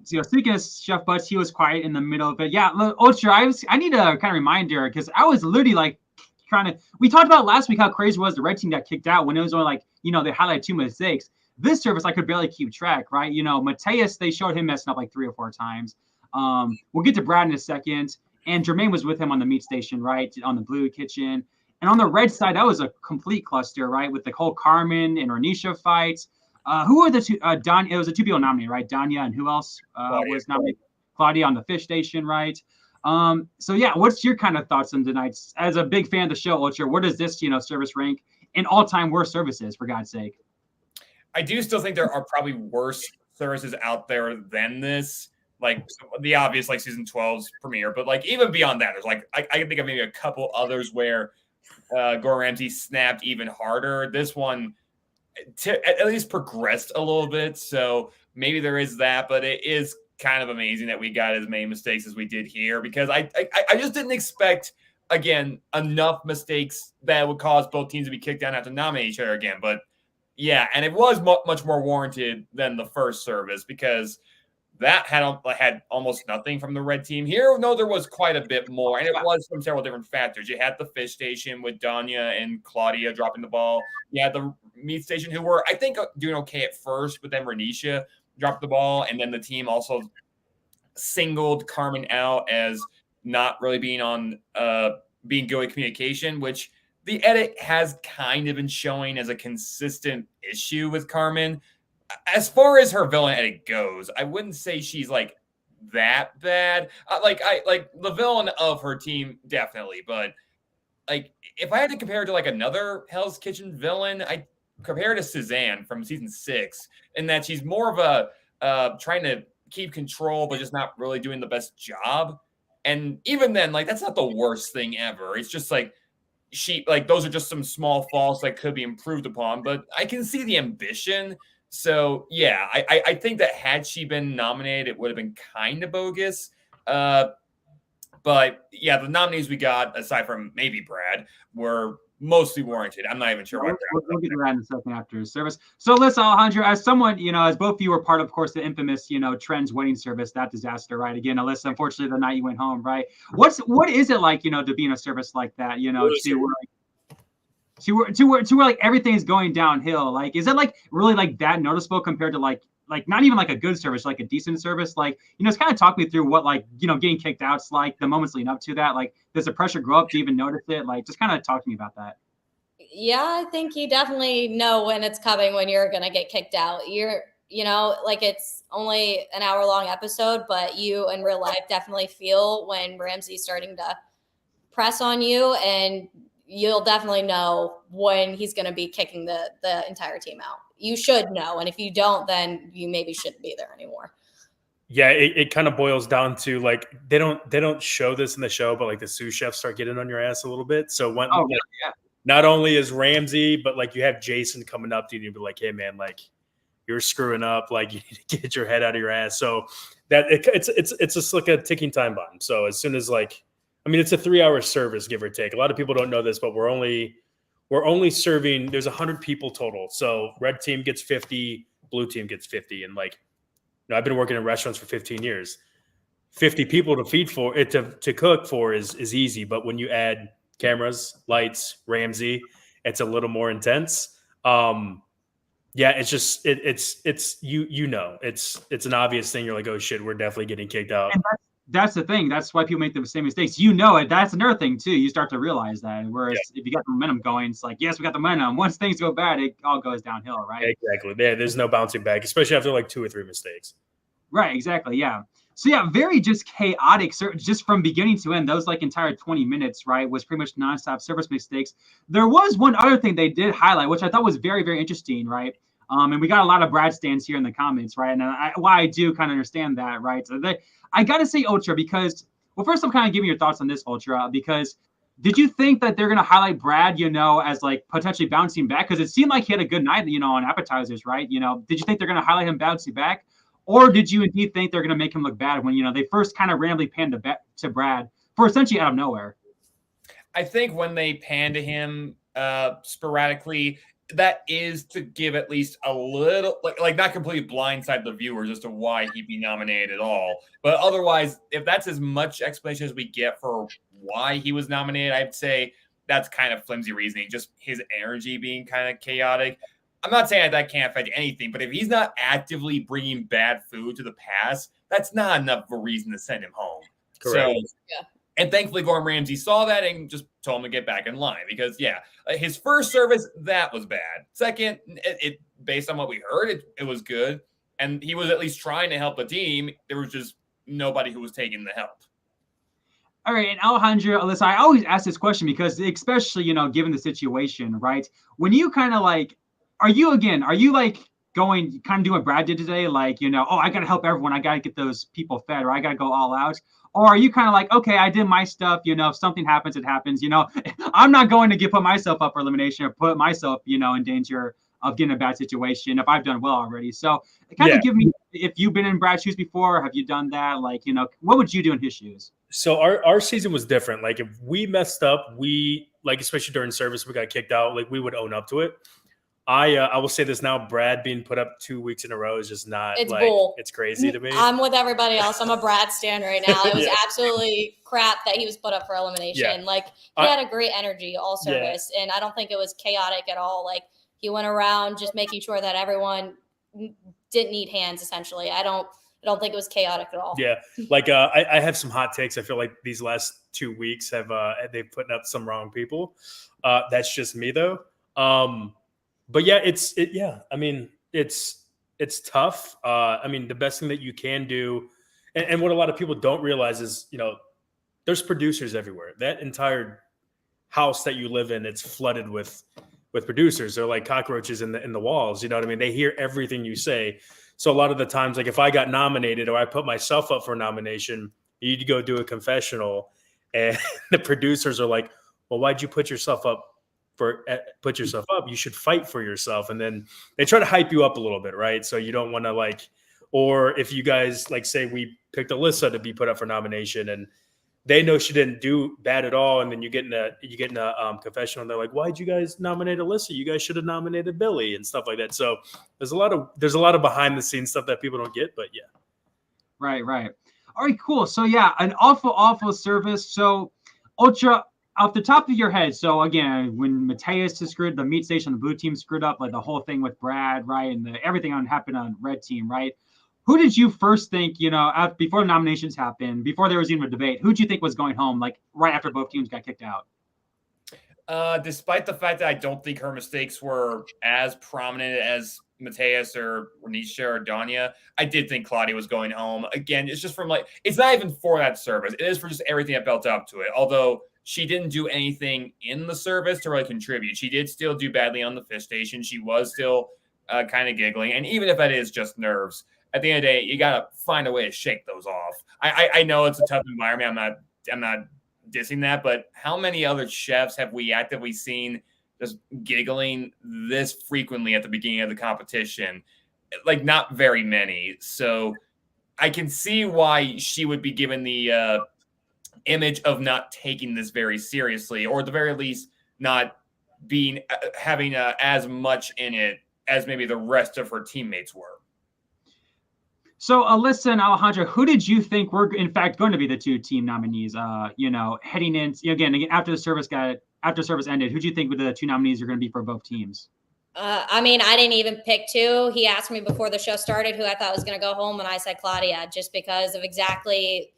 Speaking of Chef Butts, he was quiet in the middle of it. Yeah, Ultra, I need a kind of reminder because I was literally we talked about last week how crazy it was the red team got kicked out when it was only they highlighted 2 mistakes. This service I could barely keep track, right? Mateus, they showed him messing up 3 or 4 times. We'll get to Brad in a second. And Jermaine was with him on the meat station, right? On the blue kitchen. And on the red side, that was a complete cluster, right? With the whole Carmen and Ornisha fights. Who were the two? It was the 2 people nominated, right? Danya and who else was nominated? Claudia on the fish station, right? So yeah, what's your kind of thoughts on tonight? As a big fan of the show, Ultra, where does this, service rank in all-time worst services, for God's sake? I do still think there are probably worse services out there than this. The obvious, season 12's premiere, but even beyond that, there's I can think of maybe a couple others where Gordon Ramsay snapped even harder. This one at least progressed a little bit, so maybe there is that, but it is kind of amazing that we got as many mistakes as we did here because I just didn't expect, again, enough mistakes that would cause both teams to be kicked out and have to nominate each other again. But yeah, and it was much more warranted than the first service because that had almost nothing from the red team. Here, no, there was quite a bit more, and it was from several different factors. You had the fish station with Danya and Claudia dropping the ball. You had the meat station who were, I think, doing okay at first, but then Renisha dropped the ball, and then the team also singled Carmen out as not really being on being good at communication, which the edit has kind of been showing as a consistent issue with Carmen. As far as her villain edit goes, I wouldn't say she's that bad. Like the villain of her team, definitely. But like, if I had to compare it to like another Hell's Kitchen villain, I compare it to Suzanne from season 6, in that she's more of a trying to keep control, but just not really doing the best job. And even then, like, that's not the worst thing ever. It's just like those are just some small faults that could be improved upon. But I can see the ambition. So yeah, I think that had she been nominated, it would have been kind of bogus. But yeah, the nominees we got, aside from maybe Brad, were mostly warranted. I'm not even sure why. We'll get to that in a second after service. So listen, Alejandro, as someone, as both of you were part of course, the infamous, Trends wedding service, that disaster, right? Again, Alyssa, unfortunately, the night you went home, right? What is it like, to be in a service like that, to where like everything's going downhill? Like, is it like really like that noticeable compared to like not even like a good service, like a decent service? Like, it's kind of talk me through what, like, getting kicked out's like, the moments leading up to that. Like, does the pressure grow up to even notice it? Like, just kind of talk to me about that. Yeah, I think you definitely know when it's coming, when you're going to get kicked out. Like, it's only an hour-long episode, but you in real life definitely feel when Ramsey's starting to press on you, and you'll definitely know when he's going to be kicking the entire team out. You should know, and if you don't, then you maybe shouldn't be there anymore. Yeah, it kind of boils down to, like, they don't show this in the show, but like the sous chefs start getting on your ass a little bit. So when not only is Ramsey, but like you have Jason coming up to you and be like, hey man, like, you're screwing up, like, you need to get your head out of your ass. So that it's just like a ticking time bomb. So as soon as, like, I mean, it's a 3-hour service, give or take. A lot of people don't know this, but we're only serving, there's 100 people total. So red team gets 50, blue team gets 50. And like, I've been working in restaurants for 15 years. 50 people to feed for it, to cook for is easy. But when you add cameras, lights, Ramsey, it's a little more intense. Yeah, it's just it's it's an obvious thing. You're like, oh shit, we're definitely getting kicked out. And that's the thing. That's why people make the same mistakes. It. That's another thing too. You start to realize that. Whereas if you got the momentum going, it's like, yes, we got the momentum. Once things go bad, it all goes downhill, right? Exactly. There's no bouncing back, especially after like 2 or 3 mistakes. Right. Exactly. Yeah. So yeah, very just chaotic, just from beginning to end. Those like entire 20 minutes, right, was pretty much nonstop service mistakes. There was one other thing they did highlight, which I thought was very, very interesting, right? And we got a lot of Brad stands here in the comments, right? And why I do kind of understand that, right? So I got to say Ultra because, well, first I'm kind of giving your thoughts on this, Ultra, because did you think that they're going to highlight Brad, as like potentially bouncing back? Because it seemed like he had a good night, on appetizers, right? Did you think they're going to highlight him bouncing back? Or did you indeed think they're going to make him look bad when, they first kind of randomly panned to Brad for essentially out of nowhere? I think when they pan to him sporadically, that is to give at least a little, like not completely blindside the viewers as to why he'd be nominated at all. But otherwise, if that's as much explanation as we get for why he was nominated, I'd say that's kind of flimsy reasoning, just his energy being kind of chaotic. I'm not saying that can't affect anything, but if he's not actively bringing bad food to the pass, that's not enough of a reason to send him home. Correct. So, and thankfully, Gordon Ramsay saw that and just told him to get back in line because, his first service, that was bad. Second, it based on what we heard, it was good. And he was at least trying to help the team. There was just nobody who was taking the help. All right, and Alejandro, Alyssa, I always ask this question because especially, given the situation, right? When you kind of like, are you like going kind of doing what Brad did today? Like, oh, I got to help everyone. I got to get those people fed, or I got to go all out. Or are you kind of like, okay, I did my stuff, if something happens, it happens, I'm not going to put myself up for elimination or put myself, in danger of getting a bad situation if I've done well already. So kind of give me, if you've been in Brad's shoes before, have you done that? Like, what would you do in his shoes? So our season was different. Like if we messed up, especially during service, we got kicked out, like we would own up to it. I will say this now, Brad being put up 2 weeks in a row is just not, it's bull. It's crazy to me. I'm with everybody else. I'm a Brad stan right now. It was absolutely crap that he was put up for elimination. Yeah. Like he had a great energy all service, and I don't think it was chaotic at all. Like he went around just making sure that everyone didn't need hands, essentially. I don't think it was chaotic at all. Yeah. Like I have some hot takes. I feel like these last 2 weeks they've put up some wrong people. That's just me though. But yeah, I mean, it's tough. I mean, the best thing that you can do, And what a lot of people don't realize is, there's producers everywhere. That entire house that you live in, it's flooded with producers. They're like cockroaches in the walls. You know what I mean? They hear everything you say. So a lot of the times, like if I got nominated or I put myself up for a nomination, you need to go do a confessional, and the producers are like, "Well, why'd you put yourself up? You should fight for yourself." And then they try to hype you up a little bit, right? So you don't want to or if you guys say we picked Alyssa to be put up for nomination, and they know she didn't do bad at all, and then you get in a confessional, and they're like, "Why'd you guys nominate Alyssa? You guys should have nominated Billy," and stuff like that. So there's a lot of behind the scenes stuff that people don't get, but yeah. Right. All right, cool. So yeah, an awful service. So Ultra, off the top of your head. So again, when Mateus is screwed, the meat station, the blue team screwed up, like the whole thing with Brad, right, and everything happened on red team, right? Who did you first think, before the nominations happened, before there was even a debate, who did you think was going home, right after both teams got kicked out? Despite the fact that I don't think her mistakes were as prominent as Mateus or Renisha or Danya, I did think Claudia was going home. Again, it's just from it's not even for that service. It is for just everything that built up to it. Although she didn't do anything in the service to really contribute. She did still do badly on the fish station. She was still kind of giggling. And even if that is just nerves, at the end of the day, you got to find a way to shake those off. I know it's a tough environment. I'm not dissing that, but how many other chefs have we actively seen just giggling this frequently at the beginning of the competition? Not very many. So I can see why she would be given the image of not taking this very seriously, or at the very least not having as much in it as maybe the rest of her teammates were. So Alyssa and Alejandro, who did you think were in fact going to be the two team nominees? Heading in again after the service ended, who do you think the two nominees are going to be for both teams? I didn't even pick two. He asked me before the show started who I thought was going to go home, and I said Claudia, just because of exactly,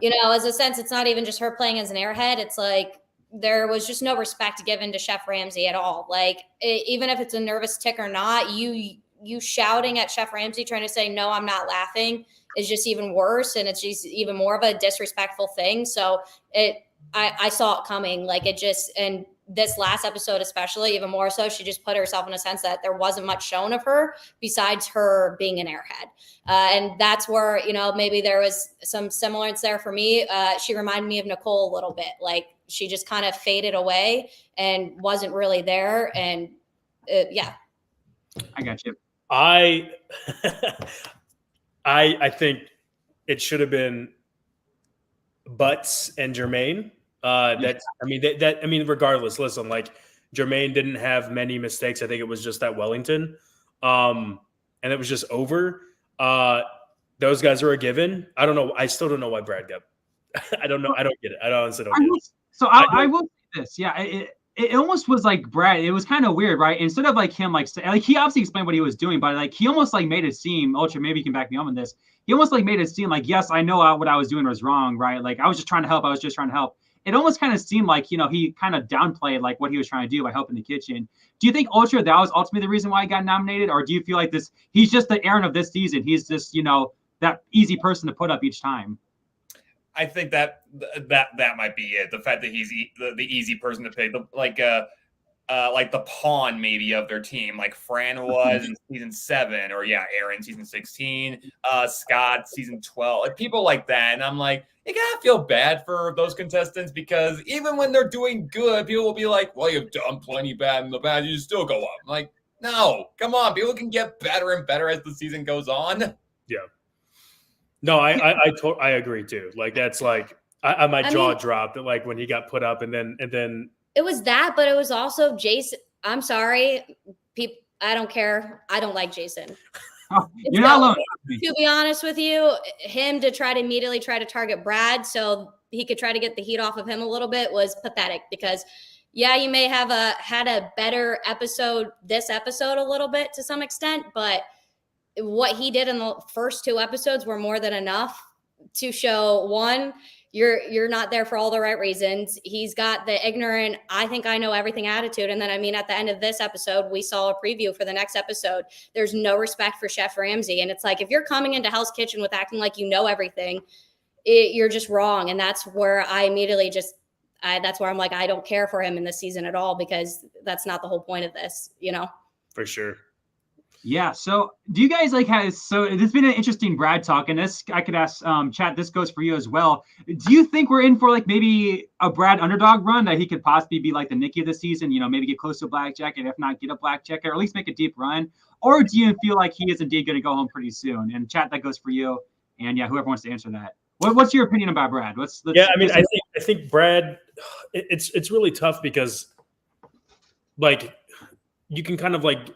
as a sense, it's not even just her playing as an airhead. It's there was just no respect given to Chef Ramsay at all. Even if it's a nervous tick or not, you shouting at Chef Ramsay trying to say, "No, I'm not laughing," is just even worse. And it's just even more of a disrespectful thing. So I saw it coming. And this last episode, especially even more so, she just put herself in a sense that there wasn't much shown of her besides her being an airhead. And that's where, maybe there was some semblance there for me. She reminded me of Nicole a little bit. She just kind of faded away and wasn't really there. And yeah. I got you. I think it should have been Butts and Jermaine. Regardless, listen, Jermaine didn't have many mistakes. I think it was just at Wellington. And it was just over. Those guys are a given. I don't know. I still don't know why Brad got. I don't know. I don't get it. I honestly don't get it. So I will say this. Yeah. It almost was like Brad. It was kind of weird, right? Instead of him, he obviously explained what he was doing, but he almost made it seem, Ultra, maybe you can back me up on this. He almost made it seem yes, I know what I was doing was wrong, right? I was just trying to help. It almost kind of seemed he kind of downplayed what he was trying to do by helping the kitchen. Do you think Ultra, that was ultimately the reason why he got nominated? Or do you feel he's just the Aaron of this season? He's just, that easy person to put up each time? I think that might be it. The fact that he's the easy person to pick, like the pawn maybe of their team, like Fran was in season 7, or Aaron season 16, Scott season 12, people like that. And I'm you gotta feel bad for those contestants, because even when they're doing good, people will be like, "Well, you've done plenty bad in the past, you still go up." I'm no, come on, people can get better and better as the season goes on. Yeah. No, I agree too. That's my jaw dropped when he got put up, and then it was that, but it was also Jason. I'm sorry, people. I don't care. I don't like Jason. You're not alone. To be honest with you, him to try to immediately target Brad so he could try to get the heat off of him a little bit was pathetic, because you may have had a better episode this episode a little bit to some extent, but what he did in the first 2 episodes were more than enough to show, one, you're not there for all the right reasons. He's got the ignorant, I think I know everything attitude. And then, I mean, at the end of this episode, we saw a preview for the next episode. There's no respect for Chef Ramsay. And it's like, if you're coming into Hell's Kitchen with acting like you know everything, you're just wrong. And that's where I immediately that's where I'm like, I don't care for him in this season at all, because that's not the whole point of this, you know? For sure. Yeah. So do you guys so there's been an interesting Brad talk, and this I could ask chat, this goes for you as well. Do you think we're in for like maybe a Brad underdog run, that he could possibly be like the Nikki of the season, maybe get close to a black jacket, if not get a black jacket, or at least make a deep run? Or do you feel like he is indeed going to go home pretty soon? And chat, that goes for you. And yeah, whoever wants to answer that. What's your opinion about Brad? I think Brad, it's really tough, because like you can kind of like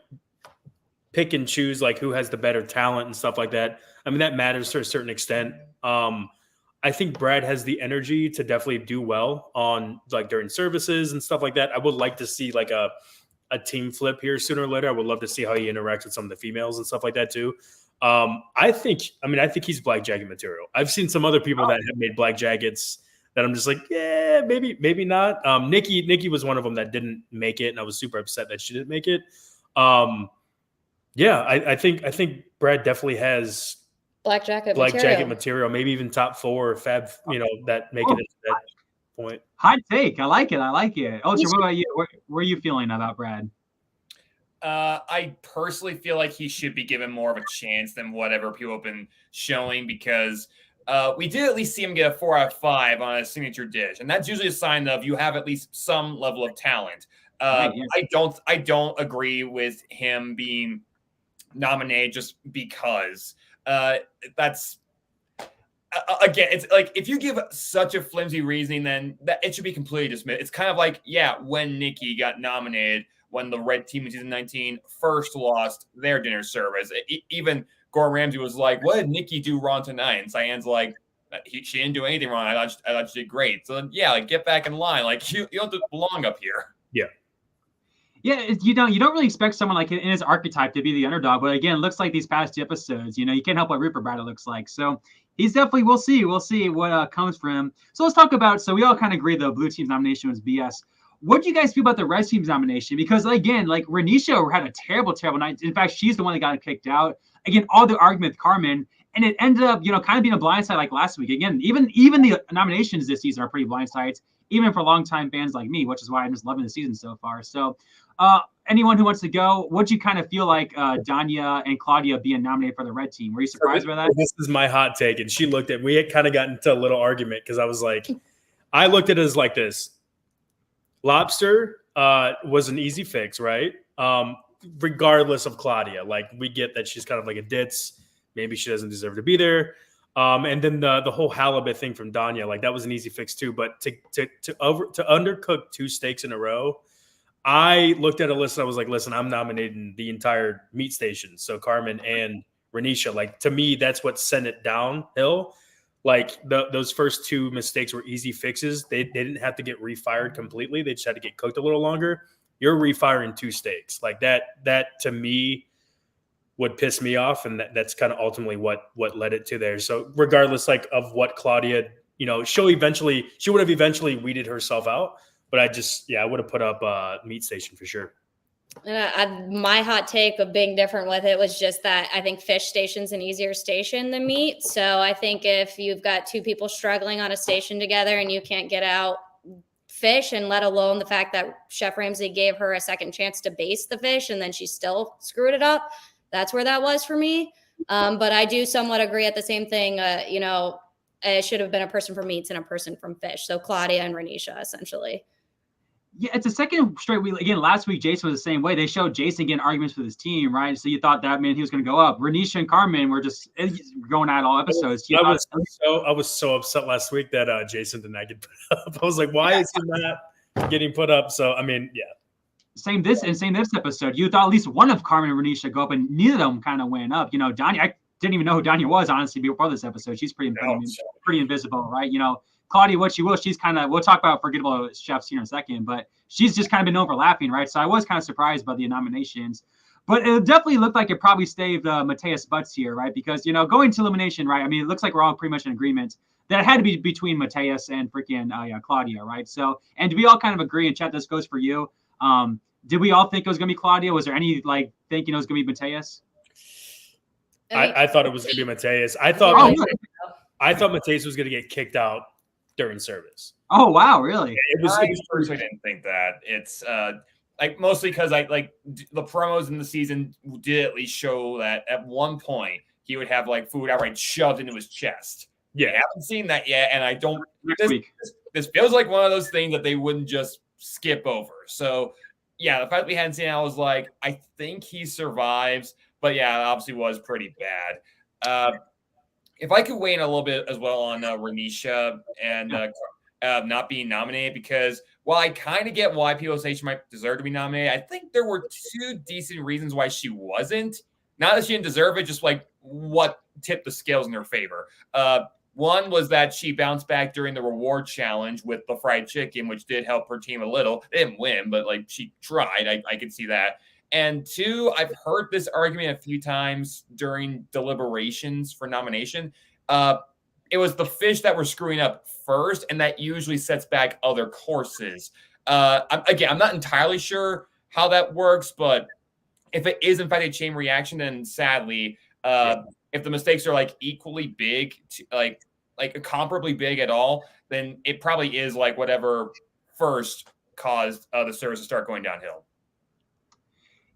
pick and choose like who has the better talent and stuff like that. I mean, that matters to a certain extent. I think Brad has the energy to definitely do well on like during services and stuff like that. I would like to see like a team flip here sooner or later. I would love to see how he interacts with some of the females and stuff like that too. I think he's black jacket material. I've seen some other people that have made black jackets that I'm just like, yeah, maybe not. Nikki was one of them that didn't make it, and I was super upset that she didn't make it. Yeah, I think Brad definitely has black jacket material, maybe even top 4 or Fab, that make it into that point. Hot take. I like it. Oh, so what about you? Where are you feeling about Brad? I personally feel like he should be given more of a chance than whatever people have been showing, because we did at least see him get a 4 out of 5 on a signature dish, and that's usually a sign of you have at least some level of talent. I don't agree with him being nominated just because that's again, it's like if you give such a flimsy reasoning, then that it should be completely dismissed. It's kind of like, when Nikki got nominated when the red team in season 19 first lost their dinner service, even Gordon Ramsay was like, what did Nikki do wrong tonight? And Cyan's like, she didn't do anything wrong. I thought she did great. So get back in line. Like you don't belong up here. Yeah. Yeah, you don't really expect someone like in his archetype to be the underdog, but again, it looks like these past 2 episodes, you can't help but root for Brad, it looks like. So he's definitely, we'll see what comes for him. So let's talk about, so we all kind of agree the blue team's nomination was BS. What do you guys feel about the red team's nomination? Because again, like Renisha had a terrible night. In fact, she's the one that got kicked out. Again, all the argument with Carmen, and it ended up, kind of being a blindside like last week. Again, even the nominations this season are pretty blindsides, even for longtime fans like me, which is why I'm just loving the season so far. So anyone who wants to go, what do you kind of feel like Danya and Claudia being nominated for the red team? Were you surprised by that? This is my hot take. And she looked at, we had kind of gotten into a little argument because I was like, I looked at it as like this. Lobster was an easy fix, right? Regardless of Claudia. Like we get that she's kind of like a ditz. Maybe she doesn't deserve to be there. And then the whole halibut thing from Danya, like that was an easy fix too. But to undercook 2 steaks in a row, I looked at a list and I was like, listen, I'm nominating the entire meat station. So Carmen and Renisha, like to me, that's what sent it downhill. Like those first 2 mistakes were easy fixes. They didn't have to get refired completely. They just had to get cooked a little longer. You're refiring 2 steaks. Like that to me would piss me off. And that's kind of ultimately what led it to there. So regardless like of what Claudia, she would have eventually weeded herself out. But I would have put up meat station for sure. My hot take of being different with it was just that I think fish station's an easier station than meat. So I think if you've got 2 people struggling on a station together and you can't get out fish, and let alone the fact that Chef Ramsay gave her a second chance to baste the fish and then she still screwed it up, that's where that was for me. But I do somewhat agree at the same thing. It should have been a person from meats and a person from fish. So Claudia and Renisha, essentially. Yeah, it's a second straight week. Again, last week, Jason was the same way. They showed Jason getting arguments with his team, right? So you thought that meant he was going to go up. Renisha and Carmen were just going at all episodes. I was so upset last week that Jason did not get put up. I was like, why is he not getting put up? So, I mean, yeah. Same this episode. You thought at least one of Carmen and Renisha go up, and neither of them kind of went up. Danya, I didn't even know who Danya was, honestly, before this episode. She's pretty invisible, right? Claudia, what she will, she's kind of, we'll talk about forgettable chefs here in a second, but she's just kind of been overlapping, right? So I was kind of surprised by the nominations, but it definitely looked like it probably saved Mateus Butts here, right? Because, going to elimination, right? I mean, it looks like we're all pretty much in agreement that had to be between Mateus and freaking Claudia, right? So, and we all kind of agree, and chat, this goes for you. Did we all think it was going to be Claudia? Was there any like thinking it was going to be Mateus? I thought it was going to be Mateus. I thought Mateus was going to get kicked out during service. Oh wow, really? I personally didn't think that. It's like mostly because the promos in the season did at least show that at one point he would have like food outright shoved into his chest. Yeah, I haven't seen that yet, and I don't. Next week. This feels like one of those things that they wouldn't just skip over. So yeah, the fact that we hadn't seen it, I was like, I think he survives. But yeah, it obviously was pretty bad. If I could weigh in a little bit as well on Renisha and not being nominated, because while I kind of get why people say she might deserve to be nominated, I think there were two decent reasons why she wasn't. Not that she didn't deserve it, just like what tipped the scales in her favor. One was that she bounced back during the reward challenge with the fried chicken, which did help her team a little. They didn't win, but like she tried. I could see that. And two, I've heard this argument a few times during deliberations for nomination. It was the fish that were screwing up first, and that usually sets back other courses. I'm not entirely sure how that works, but if it is in fact a chain reaction, then sadly, if the mistakes are like equally big, like comparably big at all, then it probably is like whatever first caused the service to start going downhill.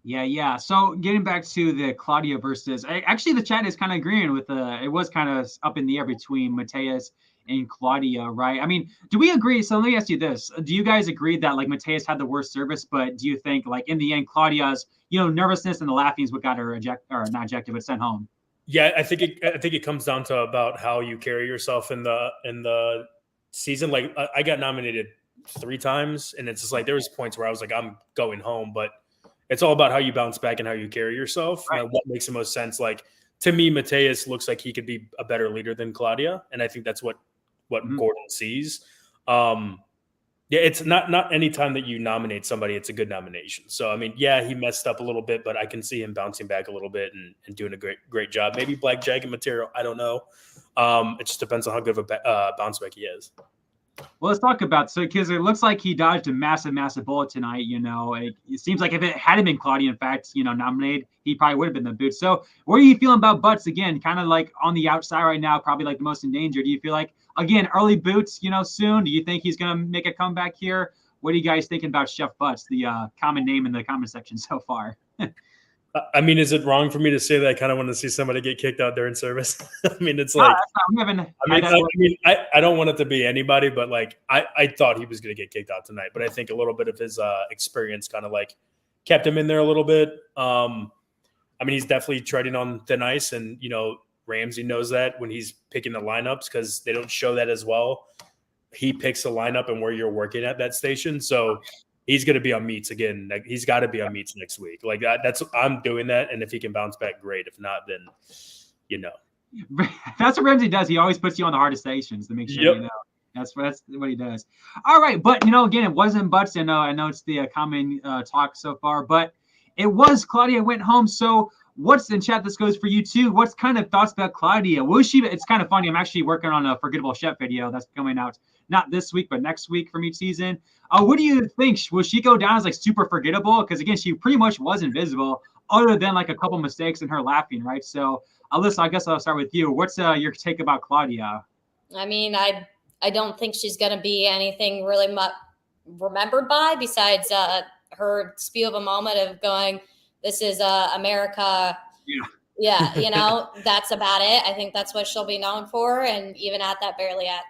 Yeah. So getting back to the Claudia versus, actually the chat is kind of agreeing with it was kind of up in the air between Mateus and Claudia, right? I mean, do we agree? So let me ask you this: do you guys agree that like Mateus had the worst service, but do you think like in the end Claudia's nervousness and the laughing is what got her not ejected but sent home? Yeah, I think it comes down to about how you carry yourself in the season. Like I got nominated 3 times, and it's just like there was points where I was like, I'm going home, but it's all about how you bounce back and how you carry yourself. Right. What makes the most sense? Like to me, Mateus looks like he could be a better leader than Claudia, and I think that's what Gordon sees. It's not any time that you nominate somebody, it's a good nomination. So I mean, yeah, he messed up a little bit, but I can see him bouncing back a little bit and doing a great job. Maybe black jacket material, I don't know. It just depends on how good of a bounce back he is. Well, let's talk about because it looks like he dodged a massive bullet tonight. It seems like if it hadn't been Claudia, in fact, nominated, he probably would have been the boot. So, what are you feeling about Butts again? Kind of like on the outside right now, probably like the most in danger. Do you feel like again early boots? Soon. Do you think he's gonna make a comeback here? What are you guys thinking about Chef Butts, the common name in the comment section so far? I mean, is it wrong for me to say that I kind of want to see somebody get kicked out during service? I mean, it's like I don't want it to be anybody, but like I thought he was going to get kicked out tonight, but I think a little bit of his experience kind of like kept him in there a little bit. I mean, he's definitely treading on thin ice, and Ramsey knows that when he's picking the lineups because they don't show that as well. He picks the lineup and where you're working at that station, so. He's going to be on meets again. Like, he's got to be on meets next week. Like that's I'm doing that, and if he can bounce back, great. If not, then That's what Ramsey does. He always puts you on the hardest stations to make sure That's what he does. All right, but again, it wasn't Butts. I know it's the common talk so far, but it was Claudia went home. So what's in chat? This goes for you too. What's kind of thoughts about Claudia? It's kind of funny. I'm actually working on a Forgettable Chef video that's coming out not this week, but next week from each season. What do you think? Will she go down as like super forgettable? Because again, she pretty much was invisible, other than like a couple mistakes and her laughing, right? So, Alyssa, I guess I'll start with you. What's your take about Claudia? I mean, I don't think she's going to be anything really remembered by besides her spew of a moment of going, "This is America." Yeah, that's about it. I think that's what she'll be known for, and even at that, barely at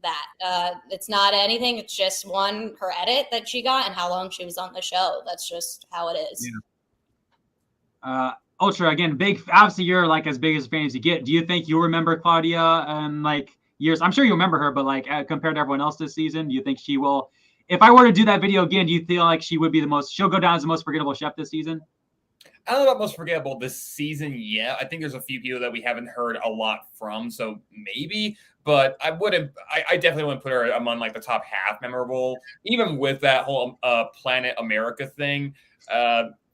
that. It's not anything. It's just her edit that she got and how long she was on the show. That's just how it is. Yeah. Ultra, again, big. Obviously, you're like as big as a fan as you get. Do you think you'll remember Claudia and like years? I'm sure you'll remember her, but like compared to everyone else this season, do you think she will? If I were to do that video again, do you feel like she would be she'll go down as the most forgettable chef this season? I don't know about most forgettable this season yet. I think there's a few people that we haven't heard a lot from, so maybe. But I definitely wouldn't put her among like the top half memorable, even with that whole Planet America thing.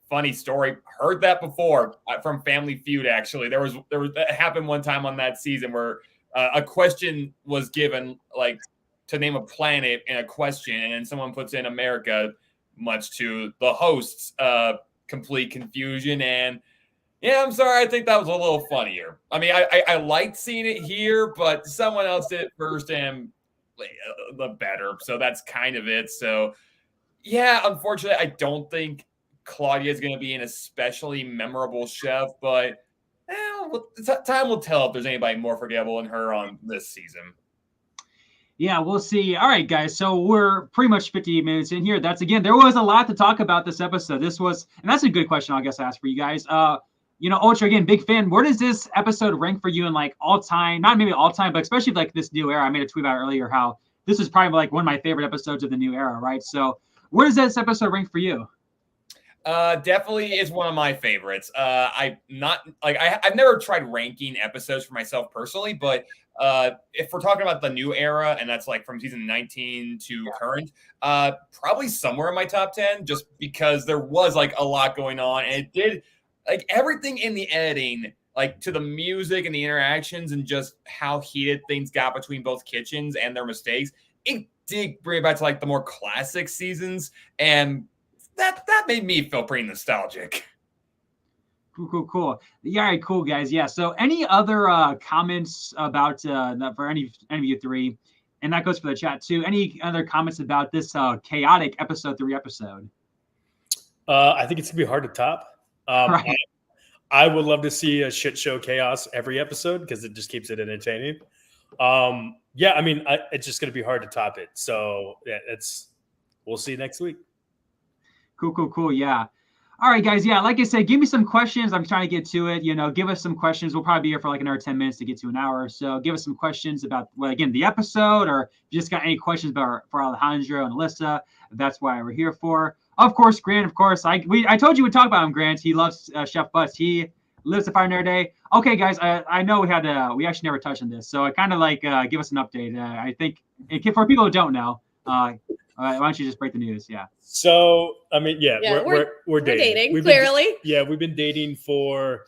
Funny story, heard that before from Family Feud. Actually, there was that happened one time on that season where a question was given, like, to name a planet in a question, and then someone puts in America, much to the host's complete confusion. And yeah, I'm sorry, I think that was a little funnier. I mean, I liked seeing it here, but someone else did it first and the better. So that's kind of it. So yeah, unfortunately, I don't think Claudia is going to be an especially memorable chef, but time will tell if there's anybody more forgettable than her on this season. Yeah, we'll see. All right, guys. So we're pretty much 50 minutes in here. There was a lot to talk about this episode. And that's a good question, I guess, to ask for you guys. Ultra, again, big fan. Where does this episode rank for you in like all time? Not maybe all time, but especially like this new era. I made a tweet about it earlier how this is probably like one of my favorite episodes of the new era, right? So where does this episode rank for you? Definitely is one of my favorites. I've never tried ranking episodes for myself personally, but if we're talking about the new era, and that's like from season 19 to current, probably somewhere in my top 10, just because there was like a lot going on, and it did like everything in the editing, like to the music and the interactions and just how heated things got between both kitchens and their mistakes. It did bring it back to like the more classic seasons, and that made me feel pretty nostalgic. Cool. Yeah, all right, cool, guys. Yeah. So any other comments about for any of you three, and that goes for the chat too. Any other comments about this chaotic episode 3 episode? I think it's gonna be hard to top. Right. I would love to see a shit show chaos every episode because it just keeps it entertaining. Yeah, I mean, it's just gonna be hard to top it. So yeah, we'll see next week. Cool. Yeah. All right, guys. Yeah, like I said, give me some questions. I'm trying to get to it. Give us some questions. We'll probably be here for like another 10 minutes to get to an hour or so. Give us some questions about, again, the episode, or if you just got any questions for Alejandro and Alyssa. That's why we're here for. Of course, Grant. Of course, I told you we'd talk about him, Grant. He loves Chef Butts. He lives to fight another day. Okay, guys. I know we actually never touched on this, so I kind of like give us an update. I think for people who don't know. Why don't you just break the news? Yeah. So, I mean, we're dating. We've clearly. We've been dating for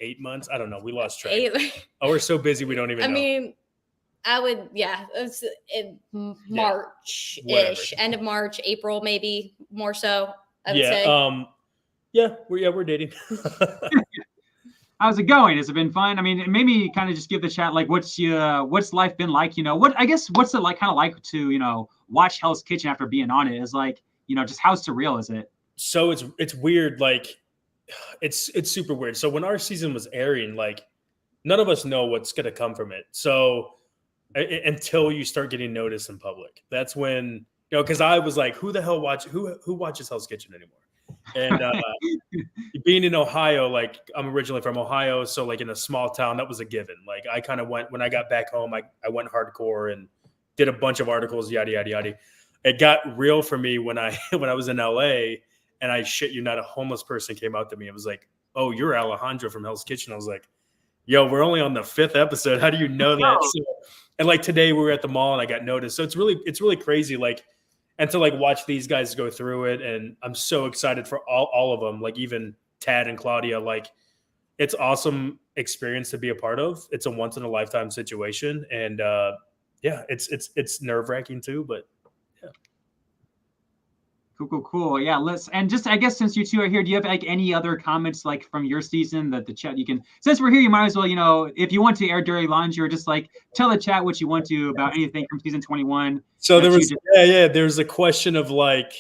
8 months. I don't know. We lost track. We're so busy we don't even know. I mean, it's in March-ish, end of March, April, maybe more so, I would say. We're dating. How's it going? Has it been fun? I mean, maybe kind of just give the chat like, what's life been like? What's it like kind of like to watch Hell's Kitchen after being on it? Is like just how surreal is it? So it's weird. Like it's super weird. So when our season was airing, like none of us know what's gonna come from it. So until you start getting noticed in public, that's when because I was like, who the hell who watches Hell's Kitchen anymore? And being in Ohio, like I'm originally from Ohio, so like in a small town, that was a given. Like I kind of went when I got back home, I went hardcore and did a bunch of articles, yada yada yada. It got real for me when I was in LA, and I shit you not, a homeless person came out to me and was like, "Oh, you're Alejandro from Hell's Kitchen." I was like, "Yo, we're only on the 5th episode. How do you know that?" So, and like today we were at the mall and I got noticed. So it's really crazy. Like. And to like watch these guys go through it, and I'm so excited for all of them. Like even Tad and Claudia, like it's awesome experience to be a part of. It's a once in a lifetime situation, and it's nerve wracking too. But yeah, cool. Yeah, and just I guess since you two are here, do you have like any other comments like from your season that the chat you can? Since we're here, you might as well if you want to air dirty laundry or just like tell the chat what you want to about anything from season 21. So there's a question of like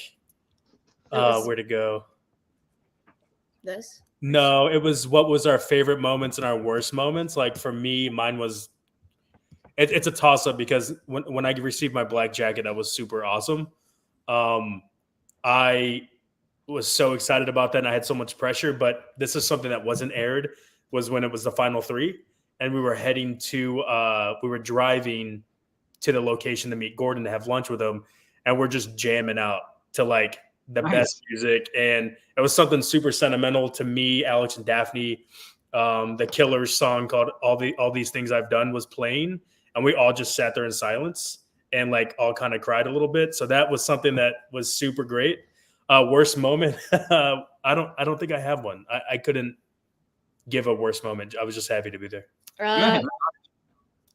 where to go. This? No, it was what was our favorite moments and our worst moments. Like for me, mine was it's a toss up because when I received my black jacket, that was super awesome. I was so excited about that, and I had so much pressure. But this is something that wasn't aired. Was when it was the final 3, and we were heading to we were driving to the location to meet Gordon to have lunch with him, and we're just jamming out to like the best music, and it was something super sentimental to me, Alex and Daphne. The Killers song called "All These Things I've Done" was playing, and we all just sat there in silence and like all kind of cried a little bit. So that was something that was super great. Worst moment, I don't think I have one. I couldn't give a worst moment. I was just happy to be there.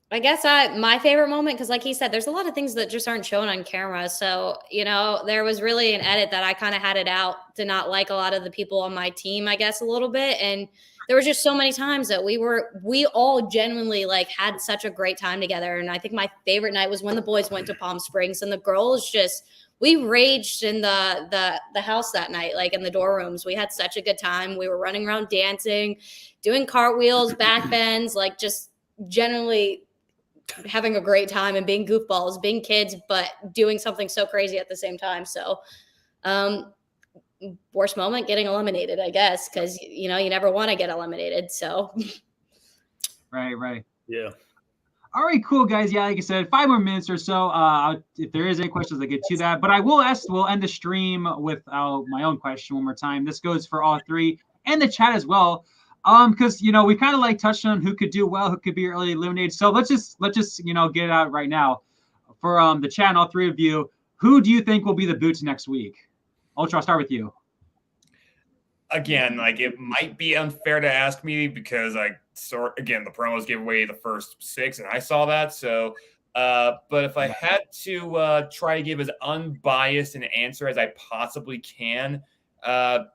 I guess my favorite moment, because like he said, there's a lot of things that just aren't shown on camera. So, there was really an edit that I kind of had it out to not like a lot of the people on my team, I guess, a little bit. And there were just so many times that we all genuinely like had such a great time together. And I think my favorite night was when the boys went to Palm Springs and the girls we raged in the house that night, like in the dorm rooms. We had such a good time. We were running around dancing, doing cartwheels, back bends, like just generally having a great time and being goofballs, being kids, but doing something so crazy at the same time. So, worst moment, getting eliminated, I guess, because, you never want to get eliminated. So. Right. Yeah. All right, cool, guys. Yeah, like I said, 5 more minutes or so. If there is any questions, I'll get to that. But we'll end the stream with my own question one more time. This goes for all three and the chat as well. Because we kind of like touched on who could do well, who could be early eliminated. So let's just get it out right now for the chat and all three of you. Who do you think will be the boots next week? Ultra, I'll start with you. Again, like it might be unfair to ask me because the promos gave away the first 6 and I saw that. So, but if I had to try to give as unbiased an answer as I possibly can, I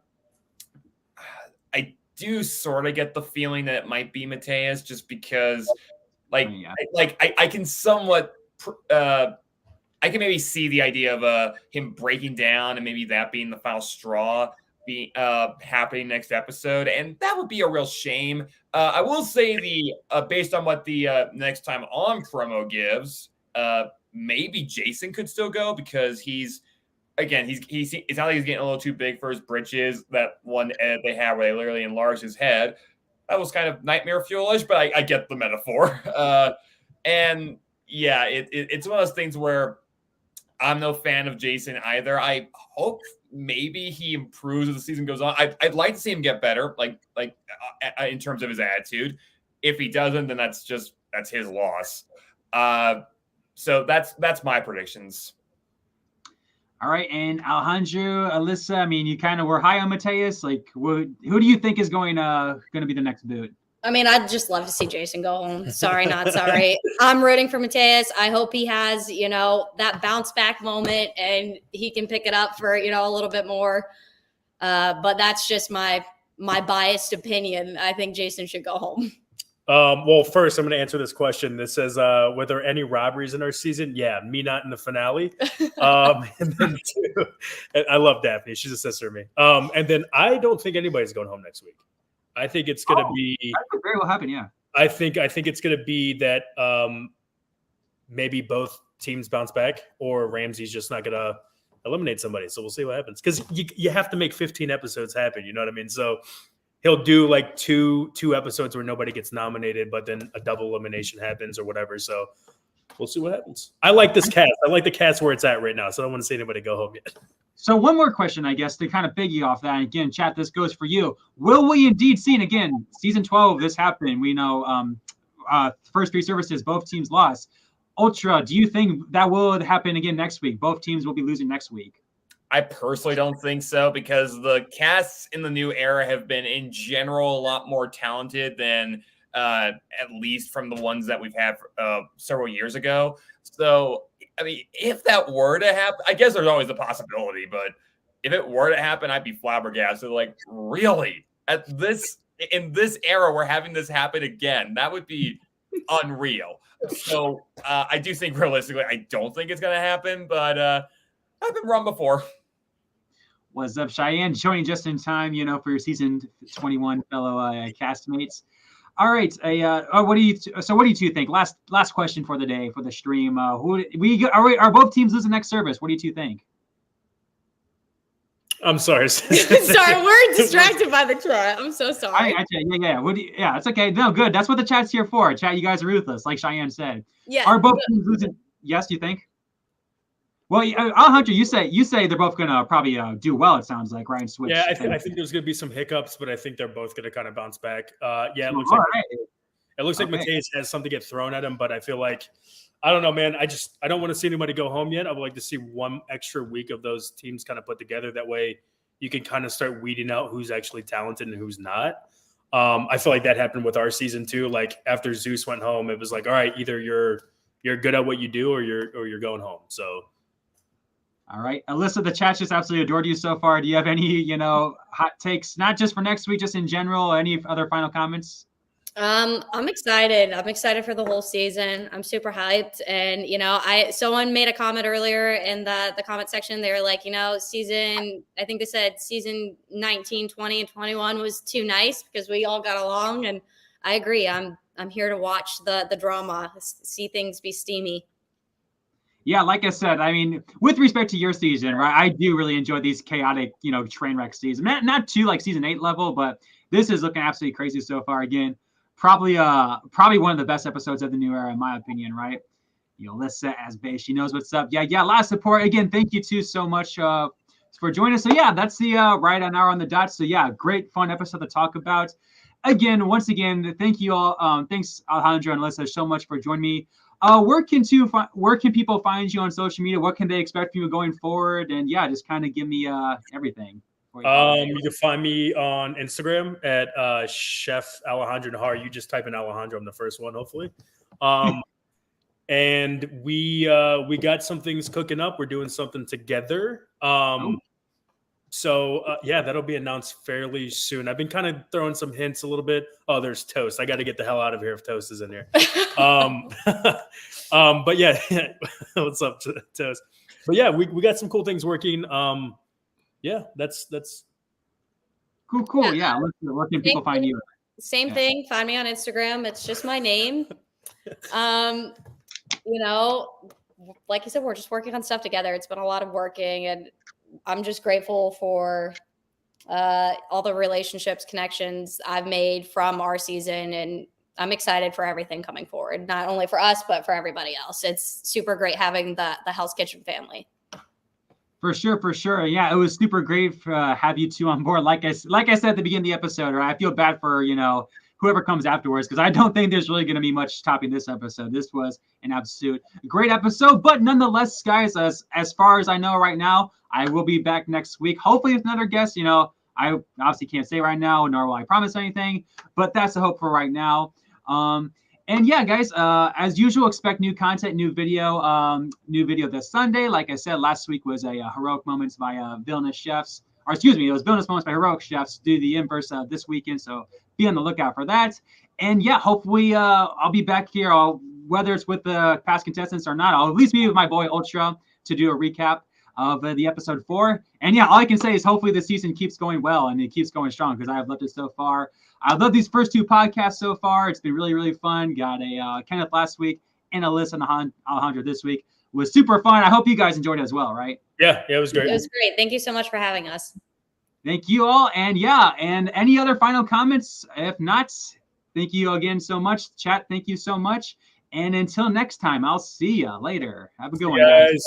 do sort of get the feeling that it might be Mateus just because I can somewhat I can maybe see the idea of him breaking down and maybe that being the final straw being happening next episode, and that would be a real shame. I will say based on what the next time on promo gives, maybe Jason could still go because it's not like he's getting a little too big for his britches. That one edit they have where they literally enlarge his head, that was kind of nightmare fuelish, but I get the metaphor. And yeah, it's one of those things where I'm no fan of Jason either. I hope maybe he improves as the season goes on. I'd like to see him get better, like in terms of his attitude. If he doesn't, then that's his loss. So that's my predictions. All right, and Alejandro, Alyssa, I mean, you kind of were high on Mateus. Like, who do you think is going to be the next boot? I mean, I'd just love to see Jason go home. Sorry, not sorry. I'm rooting for Mateus. I hope he has, that bounce back moment and he can pick it up for, a little bit more. But that's just my biased opinion. I think Jason should go home. Well, first, I'm going to answer this question. This says, were there any robberies in our season? Yeah, me not in the finale. And then 2, I love Daphne. She's a sister of me. And then I don't think anybody's going home next week. I think it's going to be. That could very well happen. Yeah. I think it's going to be that maybe both teams bounce back, or Ramsey's just not going to eliminate somebody. So we'll see what happens because you have to make 15 episodes happen. You know what I mean? So he'll do like two episodes where nobody gets nominated, but then a double elimination happens or whatever. So we'll see what happens. I like this cast. I like the cast where it's at right now. So I don't want to see anybody go home yet. So one more question, I guess, to kind of piggy off that. And again, chat, this goes for you. Will we indeed see, and again, season 12, this happened. We know first 3 services, both teams lost. Ultra, do you think that will happen again next week? Both teams will be losing next week. I personally don't think so because the casts in the new era have been, in general, a lot more talented than at least from the ones that we've had several years ago. So, I mean, if that were to happen, I guess there's always a possibility, but if it were to happen, I'd be flabbergasted. Like, really? In this era, we're having this happen again. That would be unreal. So I do think realistically, I don't think it's going to happen, but I've been wrong before. What's up, Cheyenne? Joining just in time, for your season 21 fellow castmates. All right. What do you two think? Last question for the day for the stream. Are both teams losing next service? What do you two think? I'm sorry. Sorry, we're distracted by the chat. I'm so sorry. Yeah. It's okay. No, good. That's what the chat's here for. Chat, you guys are ruthless, like Cheyenne said. Yeah. Are both teams losing? Yes, you think? Well, Alejandro, you say they're both gonna probably do well. It sounds like Ryan Switch. Yeah, I think there's gonna be some hiccups, but I think they're both gonna kind of bounce back. It looks like Mateus has something get thrown at him, but I feel like I don't know, man. I don't want to see anybody go home yet. I would like to see one extra week of those teams kind of put together. That way, you can kind of start weeding out who's actually talented and who's not. I feel like that happened with our season too. Like after Zeus went home, it was like, all right, either you're good at what you do or you're going home. So. All right, Alyssa, the chat just absolutely adored you so far. Do you have any, hot takes, not just for next week, just in general? Any other final comments? I'm excited. I'm excited for the whole season. I'm super hyped. And, someone made a comment earlier in the comment section. They were like, I think they said season 19, 20, and 21 was too nice because we all got along. And I agree. I'm here to watch the drama, see things be steamy. Yeah, like I said, I mean, with respect to your season, right, I do really enjoy these chaotic, train wreck seasons. Not to like season 8 level, but this is looking absolutely crazy so far. Again, probably one of the best episodes of the new era, in my opinion, right? Alyssa as base, she knows what's up. Yeah, a lot of support. Again, thank you too so much for joining us. So yeah, that's the right an hour on the dot. So yeah, great fun episode to talk about. Again, once again, thank you all. Thanks Alejandro and Alyssa so much for joining me. Where can people find you on social media? What can they expect from you going forward? And yeah, just kind of give me everything. You can find me on Instagram at Chef Alejandro Najar. You just type in Alejandro. I'm the first one, hopefully. And we got some things cooking up. We're doing something together. So that'll be announced fairly soon. I've been kind of throwing some hints a little bit. Oh, there's Toast. I got to get the hell out of here if Toast is in here. But yeah, what's up, Toast? But yeah, we got some cool things working. That's cool. Yeah, where can people find you? Same thing. Find me on Instagram. It's just my name. Like you said, we're just working on stuff together. It's been a lot of working, and I'm just grateful for all the relationships, connections I've made from our season. And I'm excited for everything coming forward, not only for us, but for everybody else. It's super great having the Hell's Kitchen family. For sure. Yeah, it was super great to have you two on board. Like I said at the beginning of the episode, right? I feel bad for, whoever comes afterwards, because I don't think there's really going to be much topping this episode. This was an absolute great episode, but nonetheless, guys, as far as I know right now, I will be back next week, hopefully with another guest. I obviously can't say right now, nor will I promise anything, but that's the hope for right now. And yeah, guys, as usual, expect new content, new video this Sunday. Like I said, last week was a Heroic Moments by Villainous Chefs. Or excuse me, it was Villainous Moments by Heroic Chefs. Do the inverse this weekend, so be on the lookout for that. And yeah, hopefully I'll be back here, whether it's with the past contestants or not. I'll at least be with my boy Ultra to do a recap of the episode 4. And yeah, all I can say is hopefully the season keeps going well and it keeps going strong, because I have loved it so far. I love these first 2 podcasts so far. It's been really, really fun. Got a Kenneth last week and Alyssa and Alejandro this week. It was super fun. I hope you guys enjoyed it as well, right? Yeah, it was great. It was great. Thank you so much for having us. Thank you all. And yeah, and any other final comments? If not, thank you again so much. Chat, thank you so much. And until next time, I'll see you later. Have a good one, guys.